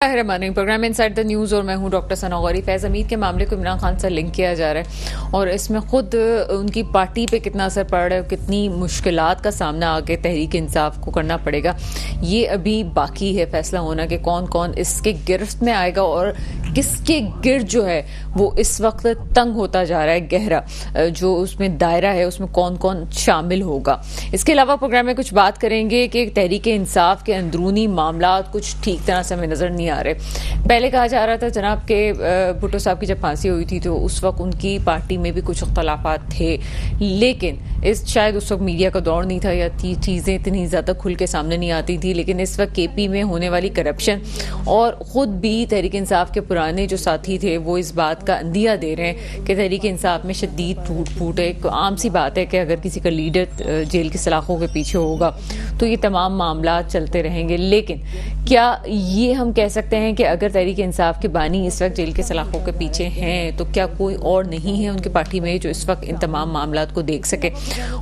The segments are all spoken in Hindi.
Rahmani programme inside the news और मैं हूं डॉक्टर सना गौरी। फैज़ हमीद के मामले को इमरान खान से लिंक किया जा रहा है और इसमें खुद उनकी पार्टी पे कितना असर पड़ रहा है, कितनी मुश्किलात का सामना आगे तहरीक इंसाफ को करना पड़ेगा, ये अभी बाकी है फैसला होना कि कौन कौन इसके गिरफ्त में आएगा और किसके गिर्द जो है वो इस वक्त तंग होता जा रहा है। गहरा जो उसमें दायरा है उसमें कौन कौन शामिल होगा। इसके अलावा प्रोग्राम में कुछ बात करेंगे कि तहरीक इंसाफ के अंदरूनी मामला कुछ ठीक तरह से हमें नजर नहीं आ रहे। पहले कहा जा रहा था जनाब के भुट्टो साहब की जब फांसी हुई थी तो उस वक्त उनकी पार्टी में भी कुछ अख्तलाफात थे, लेकिन शायद उस वक्त मीडिया का दौर नहीं था या चीजें इतनी ज्यादा खुल के सामने नहीं आती थी। लेकिन इस वक्त केपी में होने वाली करप्शन और खुद भी तहरीक इंसाफ के पुराने जो साथी थे वो इस बात का अंदिया दे रहे हैं कि तहरीक इंसाफ में शदीद टूट फूट है। एक आम सी बात है कि अगर किसी का लीडर जेल की सलाखों के पीछे होगा तो ये तमाम मामला चलते रहेंगे। लेकिन क्या ये हम कह सकते हैं कि अगर तहरीक इंसाफ के बानी इस वक्त जेल के सलाखों के पीछे हैं तो क्या कोई और नहीं है उनकी पार्टी में जो इस वक्त इन तमाम मामला को देख सके?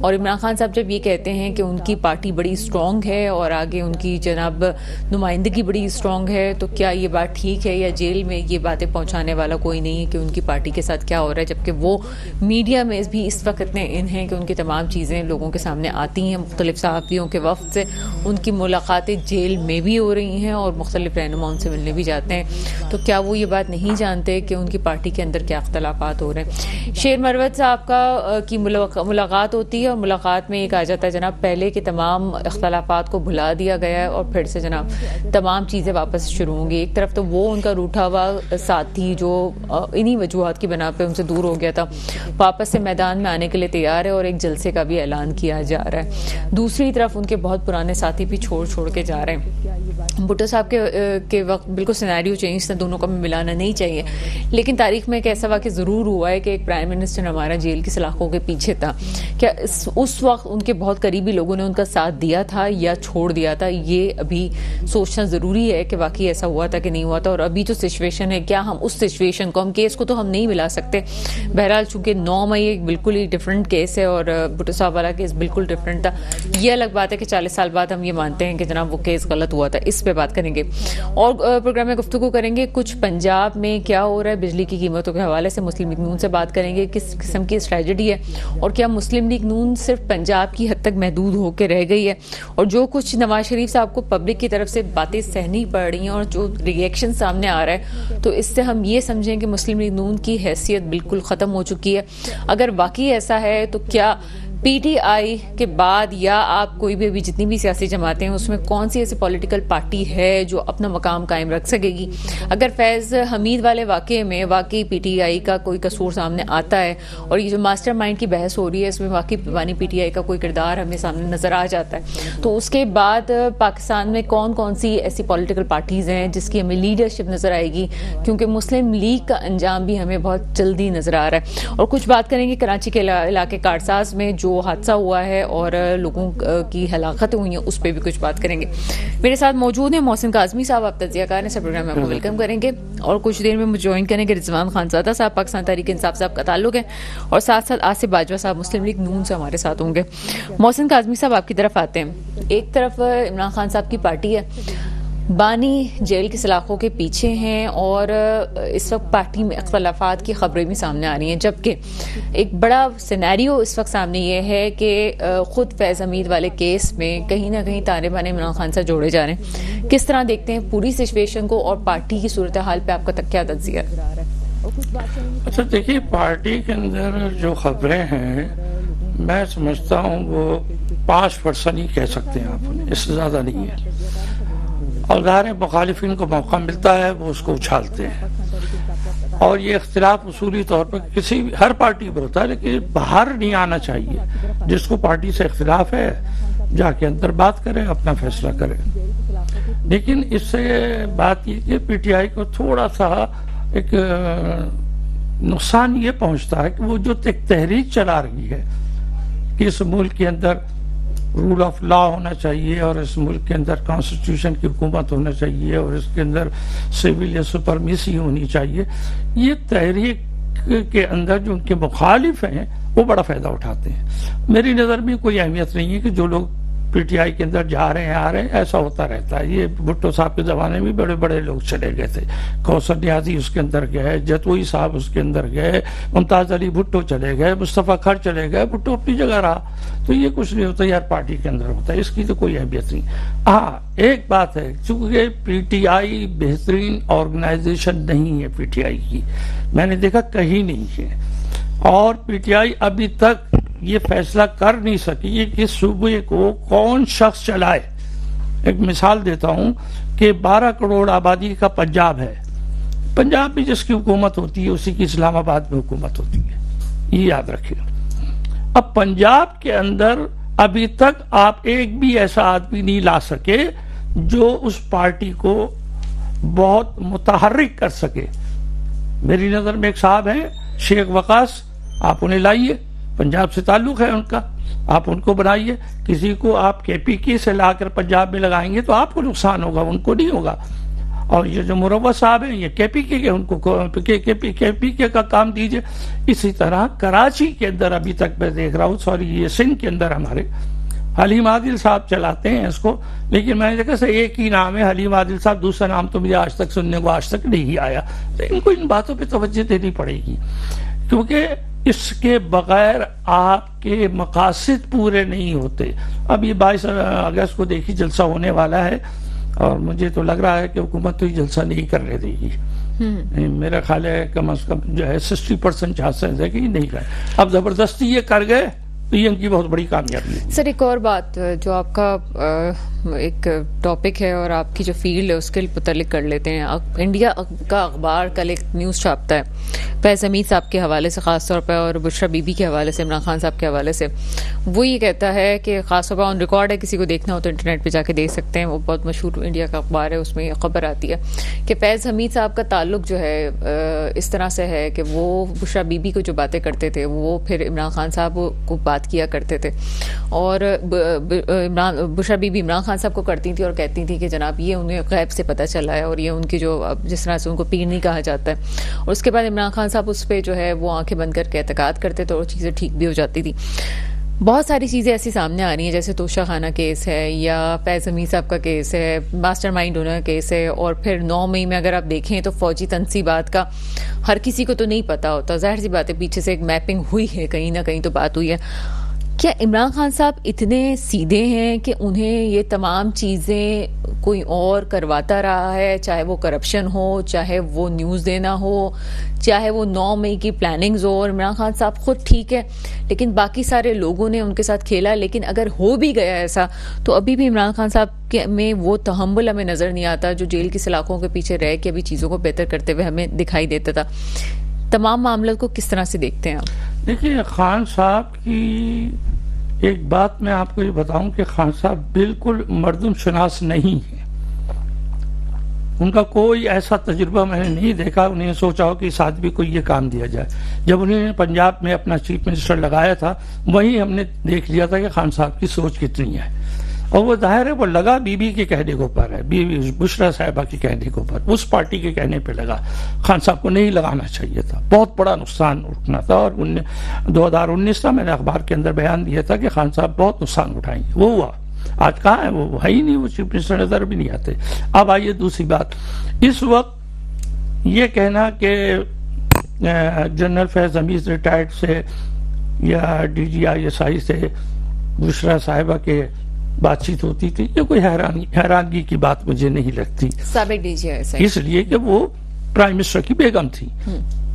और इमरान खान साहब जब ये कहते हैं कि उनकी पार्टी बड़ी स्ट्रांग है और आगे उनकी जनाब नुमाइंदगी बड़ी स्ट्रांग है, तो क्या ये बात ठीक है या जेल में ये बातें पहुंचाने वाला कोई नहीं है कि उनकी पार्टी के साथ क्या हो रहा है? जबकि वो मीडिया में भी इस वक्त इतने इन हैं कि उनकी तमाम चीज़ें लोगों के सामने आती हैं। मुख्तलिफ सहाफ़ियों के वफ्द से उनकी मुलाकातें जेल में भी हो रही हैं और मुख्तलिफ रहनुमा उनसे मिलने भी जाते हैं। तो क्या वो ये बात नहीं जानते कि उनकी पार्टी के अंदर क्या अख्तलाफात हो रहे हैं? शेर मरवत साहब का की मुलाकात होती है और मुलाकात में ये कहा जाता है जनाब पहले के तमाम अख्तलाफात को भुला दिया गया है और फिर से जनाब तमाम चीज़ें वापस शुरू होंगी। एक तरफ तो वो उनका रूठा हुआ साथी जो इन्हीं वजूहात की बना पे उनसे दूर हो गया था वापस से मैदान में आने के लिए तैयार है और एक जलसे का भी ऐलान किया जा रहा है। दूसरी तरफ उनके बहुत पुराने साथी भी छोड़ के जा रहे हैं। भुट्टो साहब के वक्त बिल्कुल सिनेरियो चेंज था, दोनों का मिलाना नहीं चाहिए, लेकिन तारीख में एक ऐसा वाक़या ज़रूर हुआ है कि एक प्राइम मिनिस्टर हमारा जेल की सलाखों के पीछे था। क्या उस वक्त उनके बहुत करीबी लोगों ने उनका साथ दिया था या छोड़ दिया था? ये अभी सोचना ज़रूरी है कि वाकई ऐसा हुआ था कि नहीं हुआ था। और अभी जो सिचुएशन है, क्या हम उस सिचुएशन को, हम केस को तो हम नहीं मिला सकते। बहरहाल चूंकि 9 मई एक बिल्कुल ही डिफरेंट केस है और भुट्टो साहब वाला केस बिल्कुल डिफरेंट था। ये अलग बात है कि 40 साल बाद हम ये मानते हैं कि जनाब वो केस गलत हुआ था। इस पे बात करेंगे और प्रोग्राम में गुफ्तगू करेंगे कुछ पंजाब में क्या हो रहा है बिजली की कीमतों के हवाले से। मुस्लिम लीग नून से बात करेंगे किस किस्म की स्ट्रेटजी है और क्या मुस्लिम लीग नून सिर्फ पंजाब की हद तक महदूद होकर रह गई है, और जो कुछ नवाज शरीफ साहब को पब्लिक की तरफ से बातें सहनी पड़ रही हैं और जो रिएक्शन सामने आ रहा है तो इससे हम ये समझें कि मुस्लिम लीग नून की हैसियत बिल्कुल ख़त्म हो चुकी है। अगर वाकई ऐसा है तो क्या पीटीआई के बाद या आप कोई भी जितनी भी सियासी जमातें हैं उसमें कौन सी ऐसी पॉलिटिकल पार्टी है जो अपना मकाम कायम रख सकेगी? अगर फैज़ हमीद वाले वाक़े में वाकई पीटीआई का कोई कसूर सामने आता है और ये जो मास्टरमाइंड की बहस हो रही है इसमें वाकई बानी पीटीआई का कोई किरदार हमें सामने नजर आ जाता है, तो उसके बाद पाकिस्तान में कौन कौन सी ऐसी पॉलिटिकल पार्टीज हैं जिसकी हमें लीडरशिप नजर आएगी? क्योंकि मुस्लिम लीग का अंजाम भी हमें बहुत जल्दी नजर आ रहा है। और कुछ बात करेंगे कराची के इलाके कारसाज में जो हादसा हुआ है और लोगों की हलाकतें हुई हैं उस पर भी कुछ बात करेंगे। मेरे साथ मौजूद हैं मोहसिन काज़मी साहब, आप तज्ज़ियाकार हैं, सब प्रोग्राम में आपको वेलकम करेंगे। और कुछ देर में मुझे ज्वाइन करेंगे रिजवान खानजादा साहब, पाकिस्तान तहरीक इंसाफ साहब का ताल्लुक है, और साथ साथ आसिफ बाजवा साहब मुस्लिम लीग नून से हमारे साथ होंगे। मोहसिन काज़मी साहब आपकी तरफ आते हैं। एक तरफ इमरान खान साहब की पार्टी है, बानी जेल की सलाखों के पीछे हैं और इस वक्त पार्टी में अख्तलाफात की खबरें भी सामने आ रही हैं, जबकि एक बड़ा सिनेरियो इस वक्त सामने ये है कि खुद फैज़ हमीद वाले केस में कहीं ना कहीं ताने बाने इमरान खान से जोड़े जा रहे हैं। किस तरह देखते हैं पूरी सिचुएशन को और पार्टी की सूरत हाल पे आपका क्या तज्ज़िया है? अच्छा देखिए, पार्टी के अंदर जो खबरें हैं मैं समझता हूँ वो 5% ही कह सकते हैं आप, इससे ज्यादा नहीं है। और ज़ाहिर मुखालिफिन को मौका मिलता है वो उसको उछालते हैं और ये इख्तिलाफ उसूली तौर पर किसी हर पार्टी पर होता है, लेकिन बाहर नहीं आना चाहिए। जिसको पार्टी से इख्तिलाफ है जाके अंदर बात करे, अपना फैसला करे। लेकिन इससे बात ये कि पीटीआई को थोड़ा सा एक नुकसान ये पहुंचता है कि वो जो एक तहरीक चला रही है कि इस मुल्क के अंदर रूल ऑफ लॉ होना चाहिए और इस मुल्क के अंदर कॉन्स्टिट्यूशन की हुकूमत होना चाहिए और इसके अंदर सिविल या सुपरमेसी होनी चाहिए, ये तहरीक के अंदर जो उनके मुखालिफ हैं वो बड़ा फायदा उठाते हैं। मेरी नज़र में कोई अहमियत नहीं है कि जो लोग पीटीआई के अंदर जा रहे हैं आ रहे हैं, ऐसा होता रहता है। ये भुट्टो साहब के जमाने में बड़े बड़े लोग चले गए थे, कौसर नियाजी उसके अंदर गए, जतोई साहब उसके अंदर गए, मुमताज अली भुट्टो चले गए, मुस्तफा खर चले गए, भुट्टो अपनी जगह रहा। तो ये कुछ नहीं होता यार, पार्टी के अंदर होता है, इसकी तो कोई अहमियत नहीं। हाँ, एक बात है, चूंकि पीटीआई बेहतरीन ऑर्गेनाइजेशन नहीं है, पीटीआई की मैंने देखा कहीं नहीं है, और पीटीआई अभी तक ये फैसला कर नहीं सकी कि सूबे को कौन शख्स चलाए। एक मिसाल देता हूं कि 12 करोड़ आबादी का पंजाब है, पंजाब में जिसकी हुकूमत होती है उसी की इस्लामाबाद में हुकूमत होती है, ये याद रखिए। अब पंजाब के अंदर अभी तक आप एक भी ऐसा आदमी नहीं ला सके जो उस पार्टी को बहुत मुतहर्रिक कर सके। मेरी नजर में एक साहब हैं शेख वकास, आप उन्हें लाइए, पंजाब से ताल्लुक है उनका, आप उनको बनाइए। किसी को आप केपीके से लाकर पंजाब में लगाएंगे तो आपको नुकसान होगा, उनको नहीं होगा। और ये जो मुरव्वत साहब हैं ये केपीके के, उनको केपीके का काम दीजिए। इसी तरह कराची के अंदर अभी तक मैं देख रहा हूँ, सॉरी ये सिंध के अंदर हमारे हलीम आदिल साहब चलाते हैं इसको, लेकिन मैंने देखा से एक ही नाम है हलीम आदिल साहब, दूसरा नाम तो मुझे आज तक सुनने को आज तक नहीं आया। तो इनको इन बातों पे तवज्जो देनी पड़ेगी, क्योंकि इसके बगैर आपके मकासद पूरे नहीं होते। अब ये 22 अगस्त को देखिए जलसा होने वाला है, और मुझे तो लग रहा है कि हुकूमत तो ये जलसा नहीं करने देगी। मेरा ख्याल है कम से कम जो है 60% चांसेस है कि नहीं करे। अब जबरदस्ती ये कर गए तो ये उनकी बहुत बड़ी कामयाबी है। सर एक और बात जो आपका एक टॉपिक है और आपकी जो फील्ड है उसके मुतल्लिक कर लेते हैं। इंडिया का अखबार कल एक न्यूज़ छापता है फैज़ हमीद साहब के हवाले से ख़ास तौर पर, और बुशरा बीबी के हवाले से, इमरान खान साहब के हवाले से। वो ये कहता है कि ख़ास तौर पर ऑन रिकॉर्ड है, किसी को देखना हो तो इंटरनेट पर जाके देख सकते हैं, वो बहुत मशहूर इंडिया का अखबार है, उसमें खबर आती है कि फैज़ हमीद साहब का ताल्लुक जो है इस तरह से है कि वो बुशरा बीबी को जो बातें करते थे वो फिर इमरान खान साहब को बात किया करते थे, और बुशरा बीबी इमरान खान साहब को करती थी और कहती थी कि जनाब ये उन्हें गैब से पता चला है, और ये उनकी जो जिस तरह से उनको पीर नहीं कहा जाता है। और उसके बाद इमरान खान साहब उस पर जो है वो आंखें बंद करके एतकाद करते थे और चीज़ें ठीक भी हो जाती थी। बहुत सारी चीज़ें ऐसी सामने आ रही हैं, जैसे तोशा खाना केस है या फैज़ हमीद साहब का केस है, मास्टरमाइंड डोनर केस है, और फिर 9 मई में अगर आप देखें तो फौजी तनसीबात का हर किसी को तो नहीं पता होता, जाहिर सी बात है पीछे से एक मैपिंग हुई है, कहीं ना कहीं तो बात हुई है। क्या इमरान खान साहब इतने सीधे हैं कि उन्हें ये तमाम चीज़ें कोई और करवाता रहा है, चाहे वो करप्शन हो, चाहे वो न्यूज़ देना हो, चाहे वो 9 मई की प्लानिंग्स हो, और इमरान खान साहब खुद ठीक है लेकिन बाकी सारे लोगों ने उनके साथ खेला। लेकिन अगर हो भी गया ऐसा तो अभी भी इमरान खान साहब के में वो तहम्मुल हमें नज़र नहीं आता जो जेल की सलाखों के पीछे रह के अभी चीज़ों को बेहतर करते हुए हमें दिखाई देता था। तमाम मामलों को किस तरह से देखते हैं आप? देखिए, खान साहब की एक बात मैं आपको ये बताऊं कि खान साहब बिल्कुल मर्दम शनास नहीं है। उनका कोई ऐसा तजुर्बा मैंने नहीं देखा उन्हें सोचा हो कि इस आदमी को ये काम दिया जाए। जब उन्होंने पंजाब में अपना चीफ मिनिस्टर लगाया था वहीं हमने देख लिया था कि खान साहब की सोच कितनी है, और वो जाहिर है वो लगा बीबी के कहने के ऊपर है, बीबी बुशरा साहिबा के कहने के ऊपर, उस पार्टी के कहने पे लगा। खान साहब को नहीं लगाना चाहिए था, बहुत बड़ा नुकसान उठना था। और 2019 में मैंने अखबार के अंदर बयान दिया था कि खान साहब बहुत नुकसान उठाएंगे, वो हुआ। आज कहाँ है वो? है ही नहीं, वो चीफ मिनिस्टर नजर भी नहीं आते। अब आइए दूसरी बात, इस वक्त ये कहना कि जनरल फैज हमीद रिटायर्ड से या DGISI से बुशरा साहिबा के बातचीत होती थी, ये कोई हैरानगी की बात मुझे नहीं लगती, इसलिए कि वो प्राइम मिनिस्टर की बेगम थी।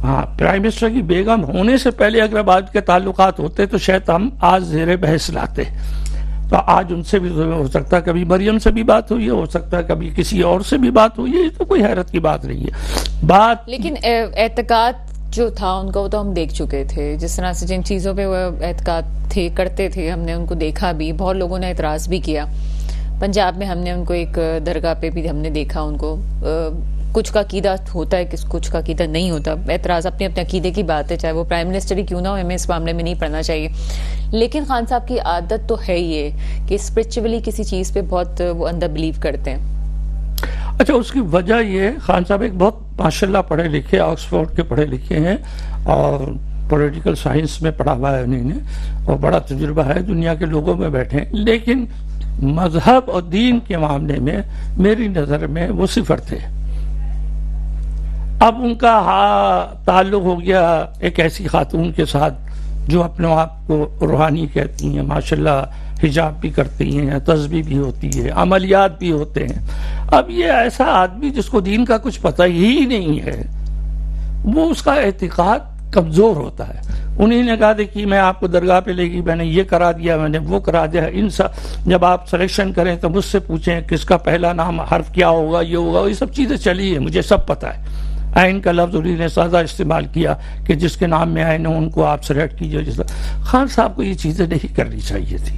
हाँ, प्राइम मिनिस्टर की बेगम होने से पहले अगर बात के ताल्लुकात होते तो शायद हम आज ज़ेरे बहस लाते। तो आज उनसे भी हो सकता है, कभी मरियम से भी बात हुई है, हो सकता है कभी किसी और से भी बात हुई है, ये तो कोई हैरत की बात नहीं है बात। लेकिन एतकाद जो था उनका वो तो हम देख चुके थे, जिस तरह से जिन चीज़ों पे वो एतकाद थे करते थे हमने उनको देखा भी, बहुत लोगों ने एतराज़ भी किया। पंजाब में हमने उनको एक दरगाह पे भी हमने देखा उनको, कुछ का अकीदा होता है कुछ का अकीदा नहीं होता, एतराज़ अपने अपने अकीदे की बात है, चाहे वो प्राइम मिनिस्टर ही क्यों ना हो, हमें इस मामले में नहीं पढ़ना चाहिए। लेकिन खान साहब की आदत तो है ये कि स्पिरिचुअली किसी चीज़ पे बहुत वो अंदर बिलीव करते हैं। अच्छा, उसकी वजह ये, खान साहब एक बहुत माशाल्लाह पढ़े लिखे, ऑक्सफोर्ड के पढ़े लिखे हैं और पॉलिटिकल साइंस में पढ़ा हुआ है उन्होंने, और बड़ा तजुर्बा है, दुनिया के लोगों में बैठे हैं। लेकिन मजहब और दीन के मामले में मेरी नजर में वो सिफर थे। अब उनका ताल्लुक हो गया एक ऐसी खातून के साथ जो अपने आप को रूहानी कहती हैं, माशाल्लाह हिजाब भी करती हैं, तस्बीह भी होती है, अमलियात भी होते हैं। अब ये ऐसा आदमी जिसको दीन का कुछ पता ही नहीं है, वो उसका एतिकाद कमजोर होता है। उन्हीं ने कहा देखिए मैं आपको दरगाह पे लेगी, मैंने ये करा दिया, मैंने वो करा दिया। इन सब जब आप सिलेक्शन करें तो मुझसे पूछें किसका पहला नाम हर्फ क्या होगा, ये होगा, ये सब चीजें चली है, मुझे सब पता है। आइन का लफ्ज उन्हीं ने सादा इस्तेमाल किया कि जिसके नाम में आए ना उनको आप सेलेक्ट कीजिए। खान साहब को ये चीजें नहीं करनी चाहिए थी।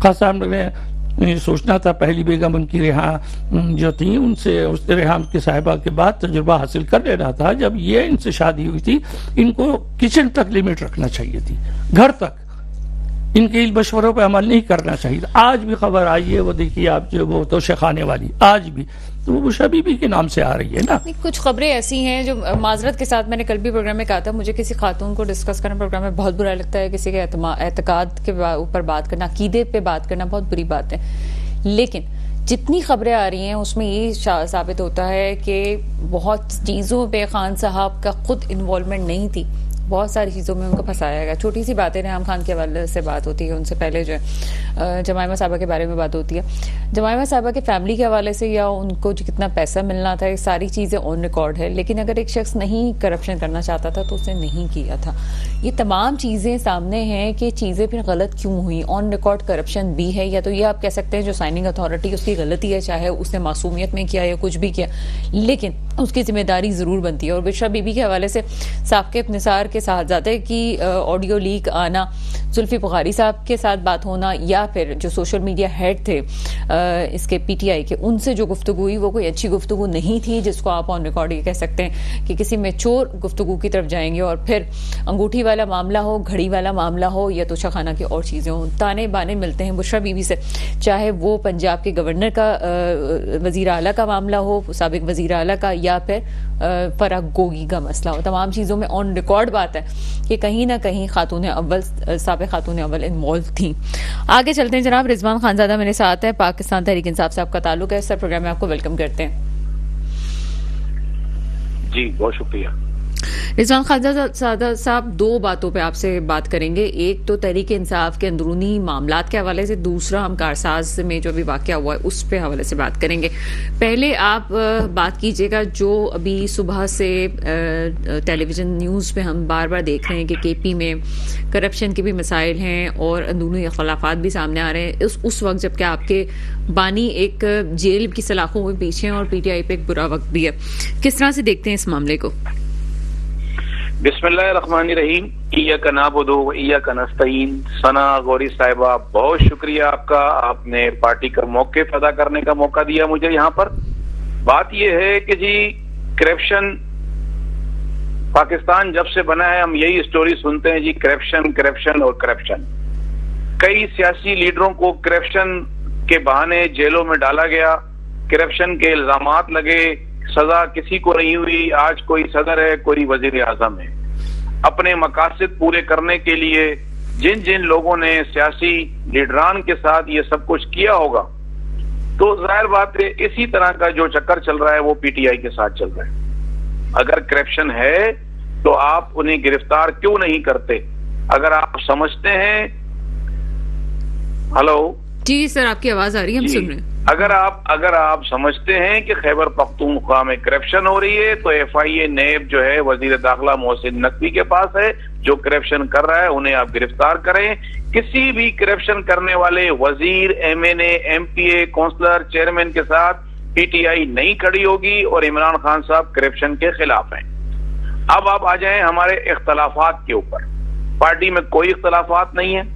खान साहब ने सोचना था, पहली बेगम उनकी रेहा जो थी उनसे, उस रेहा की साहिबा के बाद तजुर्बा हासिल कर लेना था। जब ये इनसे शादी हुई थी, इनको किचन तक लिमिट रखना चाहिए थी, घर तक इनके इन मशवरों पर अमल नहीं करना चाहिए। आज भी खबर आई है, वो देखिए आप जो वो तो शेखाने वाली, आज भी तो वो शबीबी के नाम से आ रही है ना। कुछ खबरें ऐसी हैं जो माजरत के साथ, मैंने कल भी प्रोग्राम में कहा था, मुझे किसी खातून को डिस्कस करना प्रोग्राम में बहुत बुरा लगता है। किसी के एतकाद के ऊपर बात करना, अकीदे पे बात करना बहुत बुरी बात है। लेकिन जितनी खबरें आ रही हैं उसमें ये साबित होता है कि बहुत चीज़ों पे खान साहब का खुद इन्वॉल्वमेंट नहीं थी, बहुत सारी चीज़ों में उनको फंसाया गया। छोटी सी बातें रेहाम खान के हवाले से बात होती है, उनसे पहले जो है जमाइमा साहबा के बारे में बात होती है, जमाइमा साहबा के फैमिली के हवाले से या उनको जो कितना पैसा मिलना था, ये सारी चीज़ें ऑन रिकॉर्ड है। लेकिन अगर एक शख्स नहीं करप्शन करना चाहता था तो उसने नहीं किया था। ये तमाम चीज़ें सामने हैं कि चीज़ें फिर गलत क्यों हुई। ऑन रिकॉर्ड करप्शन भी है, या तो ये आप कह सकते हैं जो साइनिंग अथॉरिटी उसकी गलती है, चाहे उसने मासूमियत में किया या कुछ भी किया, लेकिन उसकी जिम्मेदारी जरूर बनती है। और बिशरा बीबी के हवाले से साकिब निसार के साहबजादे की ऑडियो लीक आना, जुल्फी बुखारी साहब के साथ बात होना, या फिर जो सोशल मीडिया हेड थे इसके पीटीआई के, उनसे जो गुफ्तगू हुई वो कोई अच्छी गुफ्तगू नहीं थी, जिसको आप ऑन रिकॉर्ड ये कह सकते हैं कि किसी मैच्योर गुफ्तगू की तरफ जाएंगे। और फिर अंगूठी वाला मामला हो, घड़ी वाला मामला हो, या तोशाखाना की और चीजें हो, ताने बाने मिलते हैं बुशरा बीबी से, चाहे वो पंजाब के गवर्नर का वजीर आला का मामला हो, साबिक वजीर आला का, या फिर फराग गोगी का मसला हो। तमाम चीज़ों में ऑन रिकॉर्ड बात है कि कहीं ना कहीं खातून अव्वल, साबिक खातून अव्वल इन्वॉल्व थी। आगे चलते हैं जनाब। रिजवान खानजादा मेरे साथ है, पाकिस्तान तहरीक इंसाफ से आपका ताल्लुक है, सर प्रोग्राम में आपको वेलकम करते हैं। जी बहुत शुक्रिया। रिजवान खानजादा साहब, दो बातों पे आपसे बात करेंगे। एक तो तहरीक इंसाफ के अंदरूनी मामलात के हवाले से, दूसरा हम कारसाज में जो अभी वाकया हुआ है उस पे हवाले से बात करेंगे। पहले आप बात कीजिएगा जो अभी सुबह से टेलीविजन न्यूज़ पे हम बार बार देख रहे हैं कि केपी में करप्शन के भी मसाइल हैं और अंदरूनी इख्तलाफात भी सामने आ रहे हैं उस वक्त जबकि आपके बानी एक जेल की सलाखों में पीछे हैं और पीटीआई पे एक बुरा वक्त भी है। किस तरह से देखते हैं इस मामले को? बिस्मिल्लाहिर्रहमानिर्रहीम, इय्याका नअबुदु व इय्याका नस्तईन। सना गौरी साहिबा, बहुत शुक्रिया आपका, आपने पार्टी का मौक़िफ़ अदा करने का मौका दिया मुझे यहाँ पर। बात यह है कि जी करप्शन पाकिस्तान जब से बना है हम यही स्टोरी सुनते हैं जी, करप्शन करप्शन और करप्शन। कई सियासी लीडरों को करप्शन के बहाने जेलों में डाला गया, करप्शन के इल्जामात लगे, सजा किसी को नहीं हुई। आज कोई सदर है, कोई वजीर आजम है। अपने मकासद पूरे करने के लिए जिन जिन लोगों ने सियासी लीडरान के साथ ये सब कुछ किया होगा, तो जाहिर बात है इसी तरह का जो चक्कर चल रहा है वो पीटीआई के साथ चल रहा है। अगर करप्शन है तो आप उन्हें गिरफ्तार क्यों नहीं करते? अगर आप समझते हैं, हेलो जी सर, आपकी आवाज आ रही है, हम सुन रहे हैं। अगर आप समझते हैं कि खैबर पख्तूनख्वा में करप्शन हो रही है तो एफआईए नेब जो है वजीर दाखिला मोहसिन नकवी के पास है, जो करप्शन कर रहा है उन्हें आप गिरफ्तार करें। किसी भी करप्शन करने वाले वजीर, एमएनए, एमपीए, काउंसलर, चेयरमैन के साथ पीटीआई नहीं खड़ी होगी और इमरान खान साहब करप्शन के खिलाफ हैं। अब आप आ जाएं हमारे इख्तलाफात के ऊपर। पार्टी में कोई इख्तलाफात नहीं है,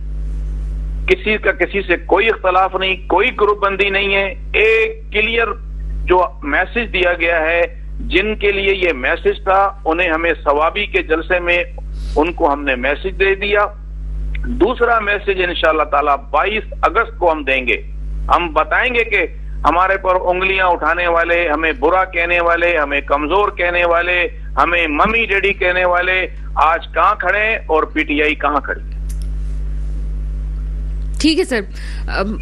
किसी का किसी से कोई इख्तलाफ नहीं, कोई ग्रुपबंदी नहीं है। एक क्लियर जो मैसेज दिया गया है, जिनके लिए ये मैसेज था उन्हें हमें सवाबी के जलसे में उनको हमने मैसेज दे दिया। दूसरा मैसेज इंशाअल्लाह ताला 22 अगस्त को हम देंगे। हम बताएंगे कि हमारे पर उंगलियां उठाने वाले, हमें बुरा कहने वाले, हमें कमजोर कहने वाले, हमें मम्मी डैडी कहने वाले आज कहां खड़े हैं और पीटीआई कहां खड़ी है। ठीक है सर,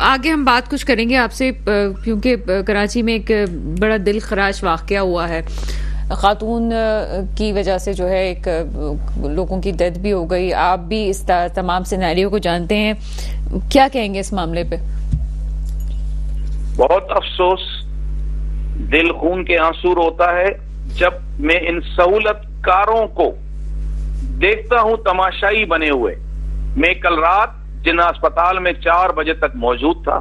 आगे हम बात कुछ करेंगे आपसे, क्योंकि कराची में एक बड़ा दिल खराश वाकया हुआ है। खातून की वजह से जो है एक लोगों की डेथ भी हो गई। आप भी इस तमाम सिनेरियो को जानते हैं, क्या कहेंगे इस मामले पे? बहुत अफसोस, दिल खून के आंसू रोता है जब मैं इन सहूलतकारों को देखता हूं तमाशाई बने हुए। मैं कल रात जिन्ना अस्पताल में 4 बजे तक मौजूद था,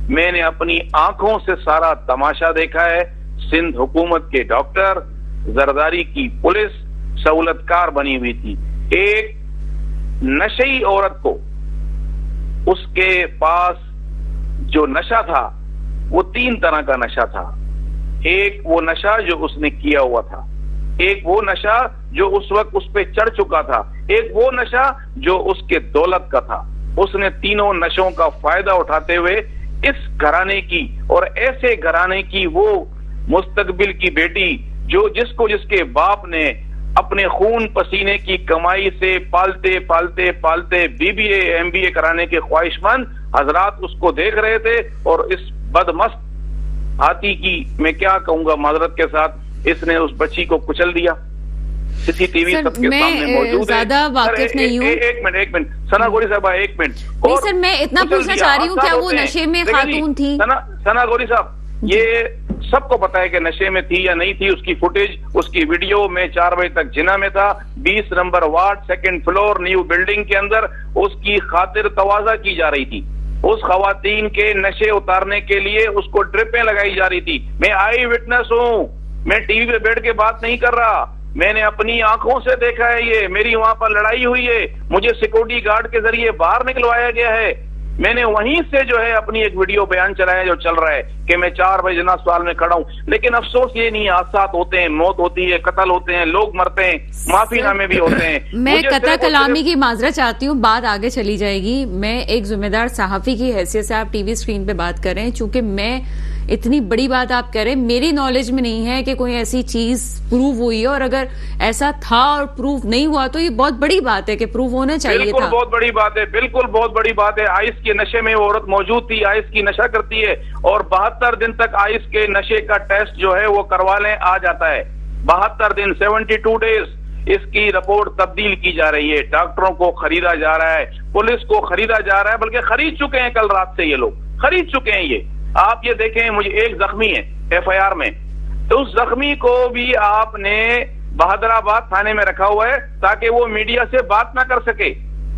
मैंने अपनी आंखों से सारा तमाशा देखा है। सिंध हुकूमत के डॉक्टर, जरदारी की पुलिस सहूलतकार बनी हुई थी। एक नशेई औरत को उसके पास जो नशा था वो 3 तरह का नशा था। एक वो नशा जो उसने किया हुआ था, एक वो नशा जो उस वक्त उस पे चढ़ चुका था, एक वो नशा जो उसके दौलत का था। उसने तीनों नशों का फायदा उठाते हुए इस घराने की और ऐसे घराने की वो मुस्तकबिल की बेटी जो जिसको जिसके बाप ने अपने खून पसीने की कमाई से पालते पालते पालते BBA MBA कराने के ख्वाहिशमंद हजरात उसको देख रहे थे, और इस बदमस्त हाथी की मैं क्या कहूंगा माजरत के साथ, इसने उस बच्ची को कुचल दिया। CCTV सबके सामने मौजूद है। ज्यादा वाकिफ नहीं हूँ। एक मिनट सना गौरी साहब, एक मिनट। नहीं सर, मैं इतना पूछना चाह रही हूँ, क्या वो नशे में खातून थी? सना गौरी साहब, ये सबको पता है कि नशे में थी या नहीं थी। उसकी फुटेज, उसकी वीडियो में 4 बजे तक जिना में था, 20 number ward 2nd floor new building के अंदर उसकी खातिर तवाजा की जा रही थी। उस खवातीन के नशे उतारने के लिए उसको ड्रिपें लगाई जा रही थी। मैं आई विटनेस हूँ, मैं टीवी पे बैठ के बात नहीं कर रहा, मैंने अपनी आंखों से देखा है। ये मेरी वहां पर लड़ाई हुई है, मुझे सिक्योरिटी गार्ड के जरिए बाहर निकलवाया गया है। मैंने वहीं से जो है अपनी एक वीडियो बयान चलाया जो चल रहा है कि मैं 4 बजे जना सवाल में खड़ा हूं। लेकिन अफसोस ये नहीं, हादसा होते हैं, मौत होती है, कत्ल होते हैं, लोग मरते हैं, माफीनामे भी होते हैं। मैं कता कलामी की माजरत चाहती हूँ, बात आगे चली जाएगी। मैं एक जिम्मेदार सहाफी की हैसियत से आप टीवी स्क्रीन पे बात कर रहे हैं, चूंकि मैं इतनी बड़ी बात आप कह रहे हैं, मेरी नॉलेज में नहीं है कि कोई ऐसी चीज प्रूव हुई है, और अगर ऐसा था और प्रूव नहीं हुआ तो ये बहुत बड़ी बात है कि प्रूव होना चाहिए था। बिल्कुल बहुत बड़ी बात है, बिल्कुल बहुत बड़ी बात है। आइस के नशे में वो औरत मौजूद थी, आइस की नशा करती है, और 72 दिन तक आइस के नशे का टेस्ट जो है वो करवा लें आ जाता है। 72 दिन, 72 डेज इसकी रिपोर्ट तब्दील की जा रही है। डॉक्टरों को खरीदा जा रहा है, पुलिस को खरीदा जा रहा है, बल्कि खरीद चुके हैं। कल रात से ये लोग खरीद चुके हैं। ये आप ये देखें, मुझे एक जख्मी है FIR में, तो उस जख्मी को भी आपने बहादुराबाद थाने में रखा हुआ है ताकि वो मीडिया से बात ना कर सके।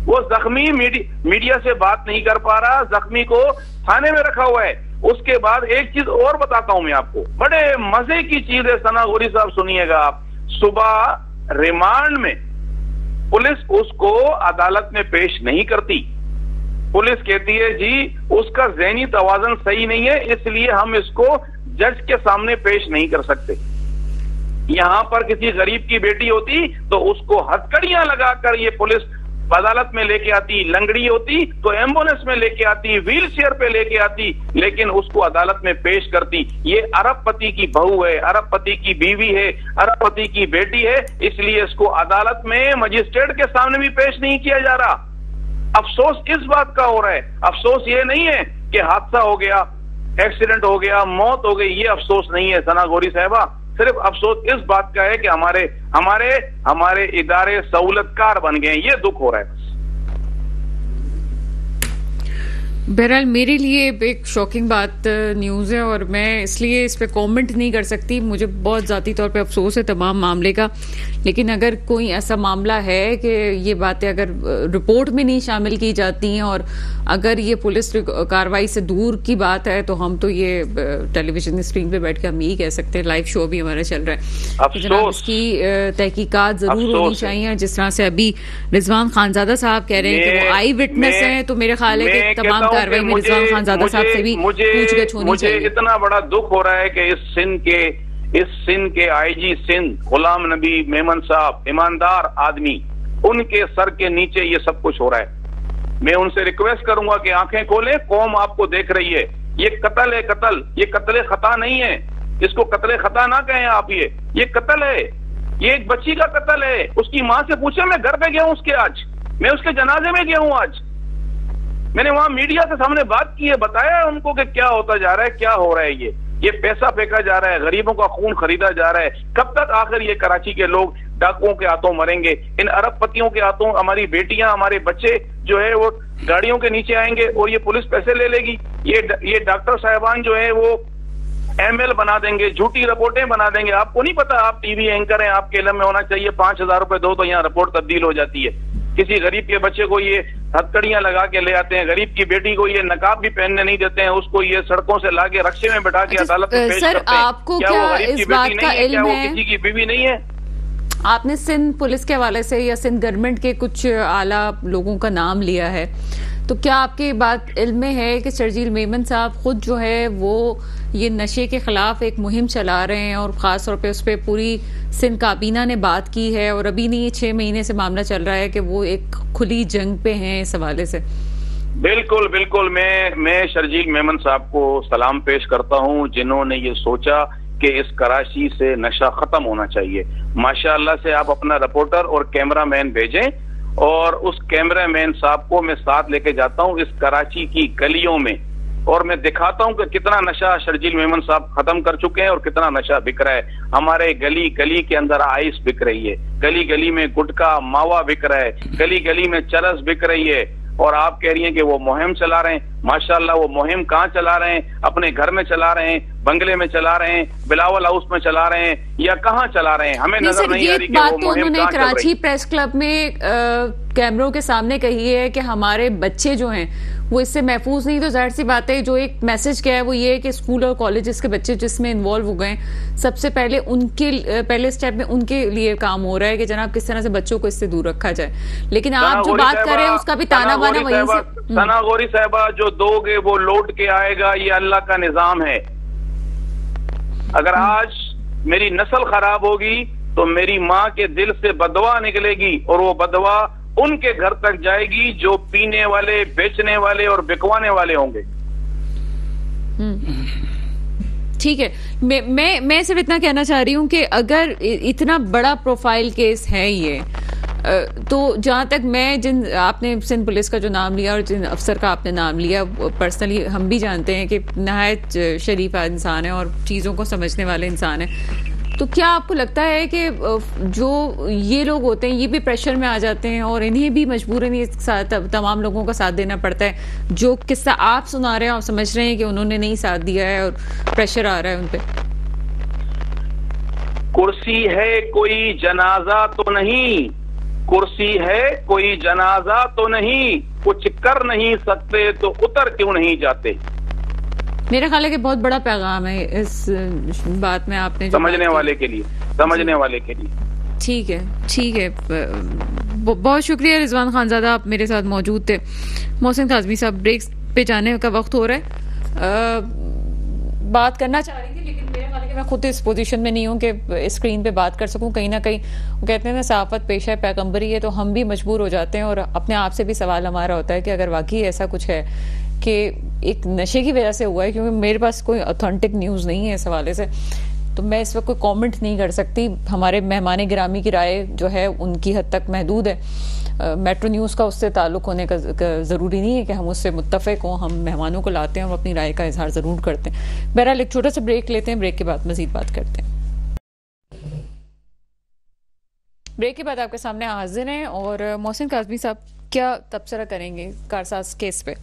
वो जख्मी मीडिया से बात नहीं कर पा रहा, जख्मी को थाने में रखा हुआ है। उसके बाद एक चीज और बताता हूं मैं आपको, बड़े मजे की चीज है सना गौरी साहब, सुनिएगा आप। सुबह रिमांड में पुलिस उसको अदालत में पेश नहीं करती। पुलिस कहती है जी उसका ज़हनी तवाज़ुन सही नहीं है, इसलिए हम इसको जज के सामने पेश नहीं कर सकते। यहां पर किसी गरीब की बेटी होती तो उसको हथकड़ियां लगाकर ये पुलिस अदालत में लेके आती, लंगड़ी होती तो एम्बुलेंस में लेके आती, व्हील चेयर पे लेके आती, लेकिन उसको अदालत में पेश करती। ये अरबपति की बहू है, अरबपति की बीवी है, अरबपति की बेटी है, इसलिए इसको अदालत में मजिस्ट्रेट के सामने भी पेश नहीं किया जा रहा। अफसोस इस बात का हो रहा है, अफसोस ये नहीं है कि हादसा हो गया, एक्सीडेंट हो गया, मौत हो गई, ये अफसोस नहीं है सना गौरी साहबा। सिर्फ अफसोस इस बात का है कि हमारे इदारे सहूलतकार बन गए, ये दुख हो रहा है। बहरहाल मेरे लिए एक शॉकिंग बात न्यूज़ है, और मैं इसलिए इस पे कमेंट नहीं कर सकती। मुझे बहुत ज़ाती तौर पे अफसोस है तमाम मामले का, लेकिन अगर कोई ऐसा मामला है कि ये बातें अगर रिपोर्ट में नहीं शामिल की जाती हैं, और अगर ये पुलिस कार्रवाई से दूर की बात है, तो हम तो ये टेलीविजन स्क्रीन पे बैठ के हम यही कह सकते हैं, लाइव शो भी हमारा चल रहा है कि जनाब इसकी तहकीकात जरूर होनी चाहिए। जिस तरह से अभी रिजवान खानजादा साहब कह रहे हैं कि वो आई विटनेस है, तो मेरे ख्याल है कि तमाम कार्रवाई में रिजवान खानजादा साहब से भी पूछगछ होनी चाहिए। मुझे इतना बड़ा दुख हो रहा है कि इस सिंध के IG सिंध गुलाम नबी मेमन साहब, ईमानदार आदमी, उनके सर के नीचे ये सब कुछ हो रहा है। मैं उनसे रिक्वेस्ट करूंगा कि आंखें खोलें, कौम आपको देख रही है। ये कत्ल है, कत्ल, ये कत्ल खता नहीं है, इसको कत्ल खता ना कहें आप। ये कत्ल है, ये एक बच्ची का कत्ल है। उसकी माँ से पूछे, मैं घर पे गया हूं उसके, आज मैं उसके जनाजे में गया हूं, आज मैंने वहां मीडिया के सामने बात की है, बताया है उनको कि क्या होता जा रहा है, क्या हो रहा है। ये पैसा फेंका जा रहा है, गरीबों का खून खरीदा जा रहा है। कब तक आखिर ये कराची के लोग डाकुओं के हाथों मरेंगे, इन अरबपतियों के हाथों हमारी बेटियां, हमारे बच्चे जो है वो गाड़ियों के नीचे आएंगे और ये पुलिस पैसे ले लेगी। ये डॉक्टर साहिबान जो है वो एमएल बना देंगे, झूठी रिपोर्टें बना देंगे। आपको नहीं पता, आप टीवी एंकर हैं, आपके इल्म में होना चाहिए, 5,000 रुपए दो तो यहाँ रिपोर्ट तब्दील हो जाती है। किसी गरीब के बच्चे को ये हथकड़ियां लगा के ले आते हैं, गरीब की बेटी को ये नकाब भी पहनने नहीं देते हैं, उसको ये सड़कों से लाके रक्शे में बैठा के अदालत में पेश करते हैं। आपको क्या वो गरीब की बेटी नहीं है? क्या वो किसी की बीवी नहीं है? आपने सिंध पुलिस के हवाले से या सिंध गवर्नमेंट के कुछ आला लोगों का नाम लिया है, तो क्या आपकी बात इल्म में है कि शर्जील मेमन साहब खुद जो है वो ये नशे के खिलाफ एक मुहिम चला रहे हैं और खास तौर पे उस पर पूरी सिंध काबीना ने बात की है और अभी नहीं 6 महीने से मामला चल रहा है कि वो एक खुली जंग पे हैं इस हवाले से? बिल्कुल बिल्कुल, मैं शर्जील मेमन साहब को सलाम पेश करता हूँ, जिन्होंने ये सोचा कि इस कराची से नशा खत्म होना चाहिए। माशाअल्लाह से आप अपना रिपोर्टर और कैमरामैन भेजें और उस कैमरामैन साहब को मैं साथ लेके जाता हूँ इस कराची की गलियों में और मैं दिखाता हूँ कि कितना नशा शर्जील मेमन साहब खत्म कर चुके हैं और कितना नशा बिक रहा है। हमारे गली गली के अंदर आइस बिक रही है, गली गली में गुटखा मावा बिक रहा है, गली गली में चरस बिक रही है और आप कह रही हैं कि वो मुहिम चला रहे हैं। माशाअल्लाह, वो मुहिम कहाँ चला रहे हैं? अपने घर में चला रहे हैं, बंगले में चला रहे हैं, बिलावल हाउस में चला रहे हैं या कहाँ चला रहे हैं? हमें नजर नहीं आ रही कि वो मुहिम कहाँ चल रही है। कराची प्रेस क्लब में कैमरों के सामने कही है कि हमारे बच्चे जो हैं वो इससे महफूज नहीं, तो जाहिर सी बात है जो एक मैसेज क्या है वो ये है कि स्कूल और कॉलेजेस के बच्चे जिसमें इन्वॉल्व हो गए, सबसे पहले उनके पहले स्टेप में उनके लिए काम हो रहा है कि जनाब किस तरह से बच्चों को इससे दूर रखा जाए। लेकिन आप जो बात कर रहे हैं उसका भी ताना बाना वहीं से। सना गौरी साहबा, जो दोगे वो लौट के आएगा, ये अल्लाह का निजाम है। अगर आज मेरी नस्ल खराब होगी तो मेरी माँ के दिल से बदवा निकलेगी और वो बदवा उनके घर तक जाएगी जो पीने वाले, बेचने वाले और बिकवाने वाले होंगे। ठीक है, मैं सिर्फ इतना कहना चाह रही हूं कि अगर इतना बड़ा प्रोफाइल केस है ये, तो जहां तक मैं आपने सिंध पुलिस का जो नाम लिया और जिन अफसर का आपने नाम लिया, पर्सनली हम भी जानते हैं कि नहायत शरीफ इंसान है और चीज़ों को समझने वाले इंसान है, तो क्या आपको लगता है कि जो ये लोग होते हैं ये भी प्रेशर में आ जाते हैं और इन्हें भी मजबूरन ये तमाम लोगों का साथ देना पड़ता है? जो किस्सा आप सुना रहे हैं, आप समझ रहे हैं कि उन्होंने नहीं साथ दिया है और प्रेशर आ रहा है उन पे? कुर्सी है कोई जनाजा तो नहीं, कुर्सी है कोई जनाजा तो नहीं, कुछ कर नहीं सकते तो उतर क्यों नहीं जाते। मेरा ख्याल है कि बहुत बड़ा पैगाम है इस बात में आपने समझने वाले के लिए, समझने वाले के लिए। ठीक है, ठीक है, बहुत शुक्रिया रिजवान खानजादा, आप मेरे साथ मौजूद थे। मोहसिन काज़मी साहब, ब्रेक पे जाने का वक्त हो रहा है। बात करना चाह रही थी लेकिन मेरा ख्याल है कि मैं खुद इस पोजीशन में नहीं हूँ कि स्क्रीन पे बात कर सकूँ। कहीं ना कहीं वो कहते हैं ना, सहाफत पेशा है, पैगंबरी है, तो हम भी मजबूर हो जाते हैं और अपने आप से भी सवाल हमारा होता है कि अगर वाकई ऐसा कुछ है कि एक नशे की वजह से हुआ है, क्योंकि मेरे पास कोई ऑथेंटिक न्यूज़ नहीं है इस हवाले से, तो मैं इस वक्त कोई कमेंट नहीं कर सकती। हमारे मेहमान गिरामी की राय जो है उनकी हद तक महदूद है। मेट्रो न्यूज़ का उससे ताल्लुक होने का ज़रूरी नहीं है कि हम उससे मुत्तफ़िक हों। हम मेहमानों को लाते हैं और अपनी राय का इजहार ज़रूर करते हैं। बहरहाल एक छोटा सा ब्रेक लेते हैं, ब्रेक के बाद मज़ीद बात करते हैं। ब्रेक के बाद आपके सामने हाजिर हैं और मोहसिन काज़मी साहब क्या तबसरा करेंगे कारसाज केस पे?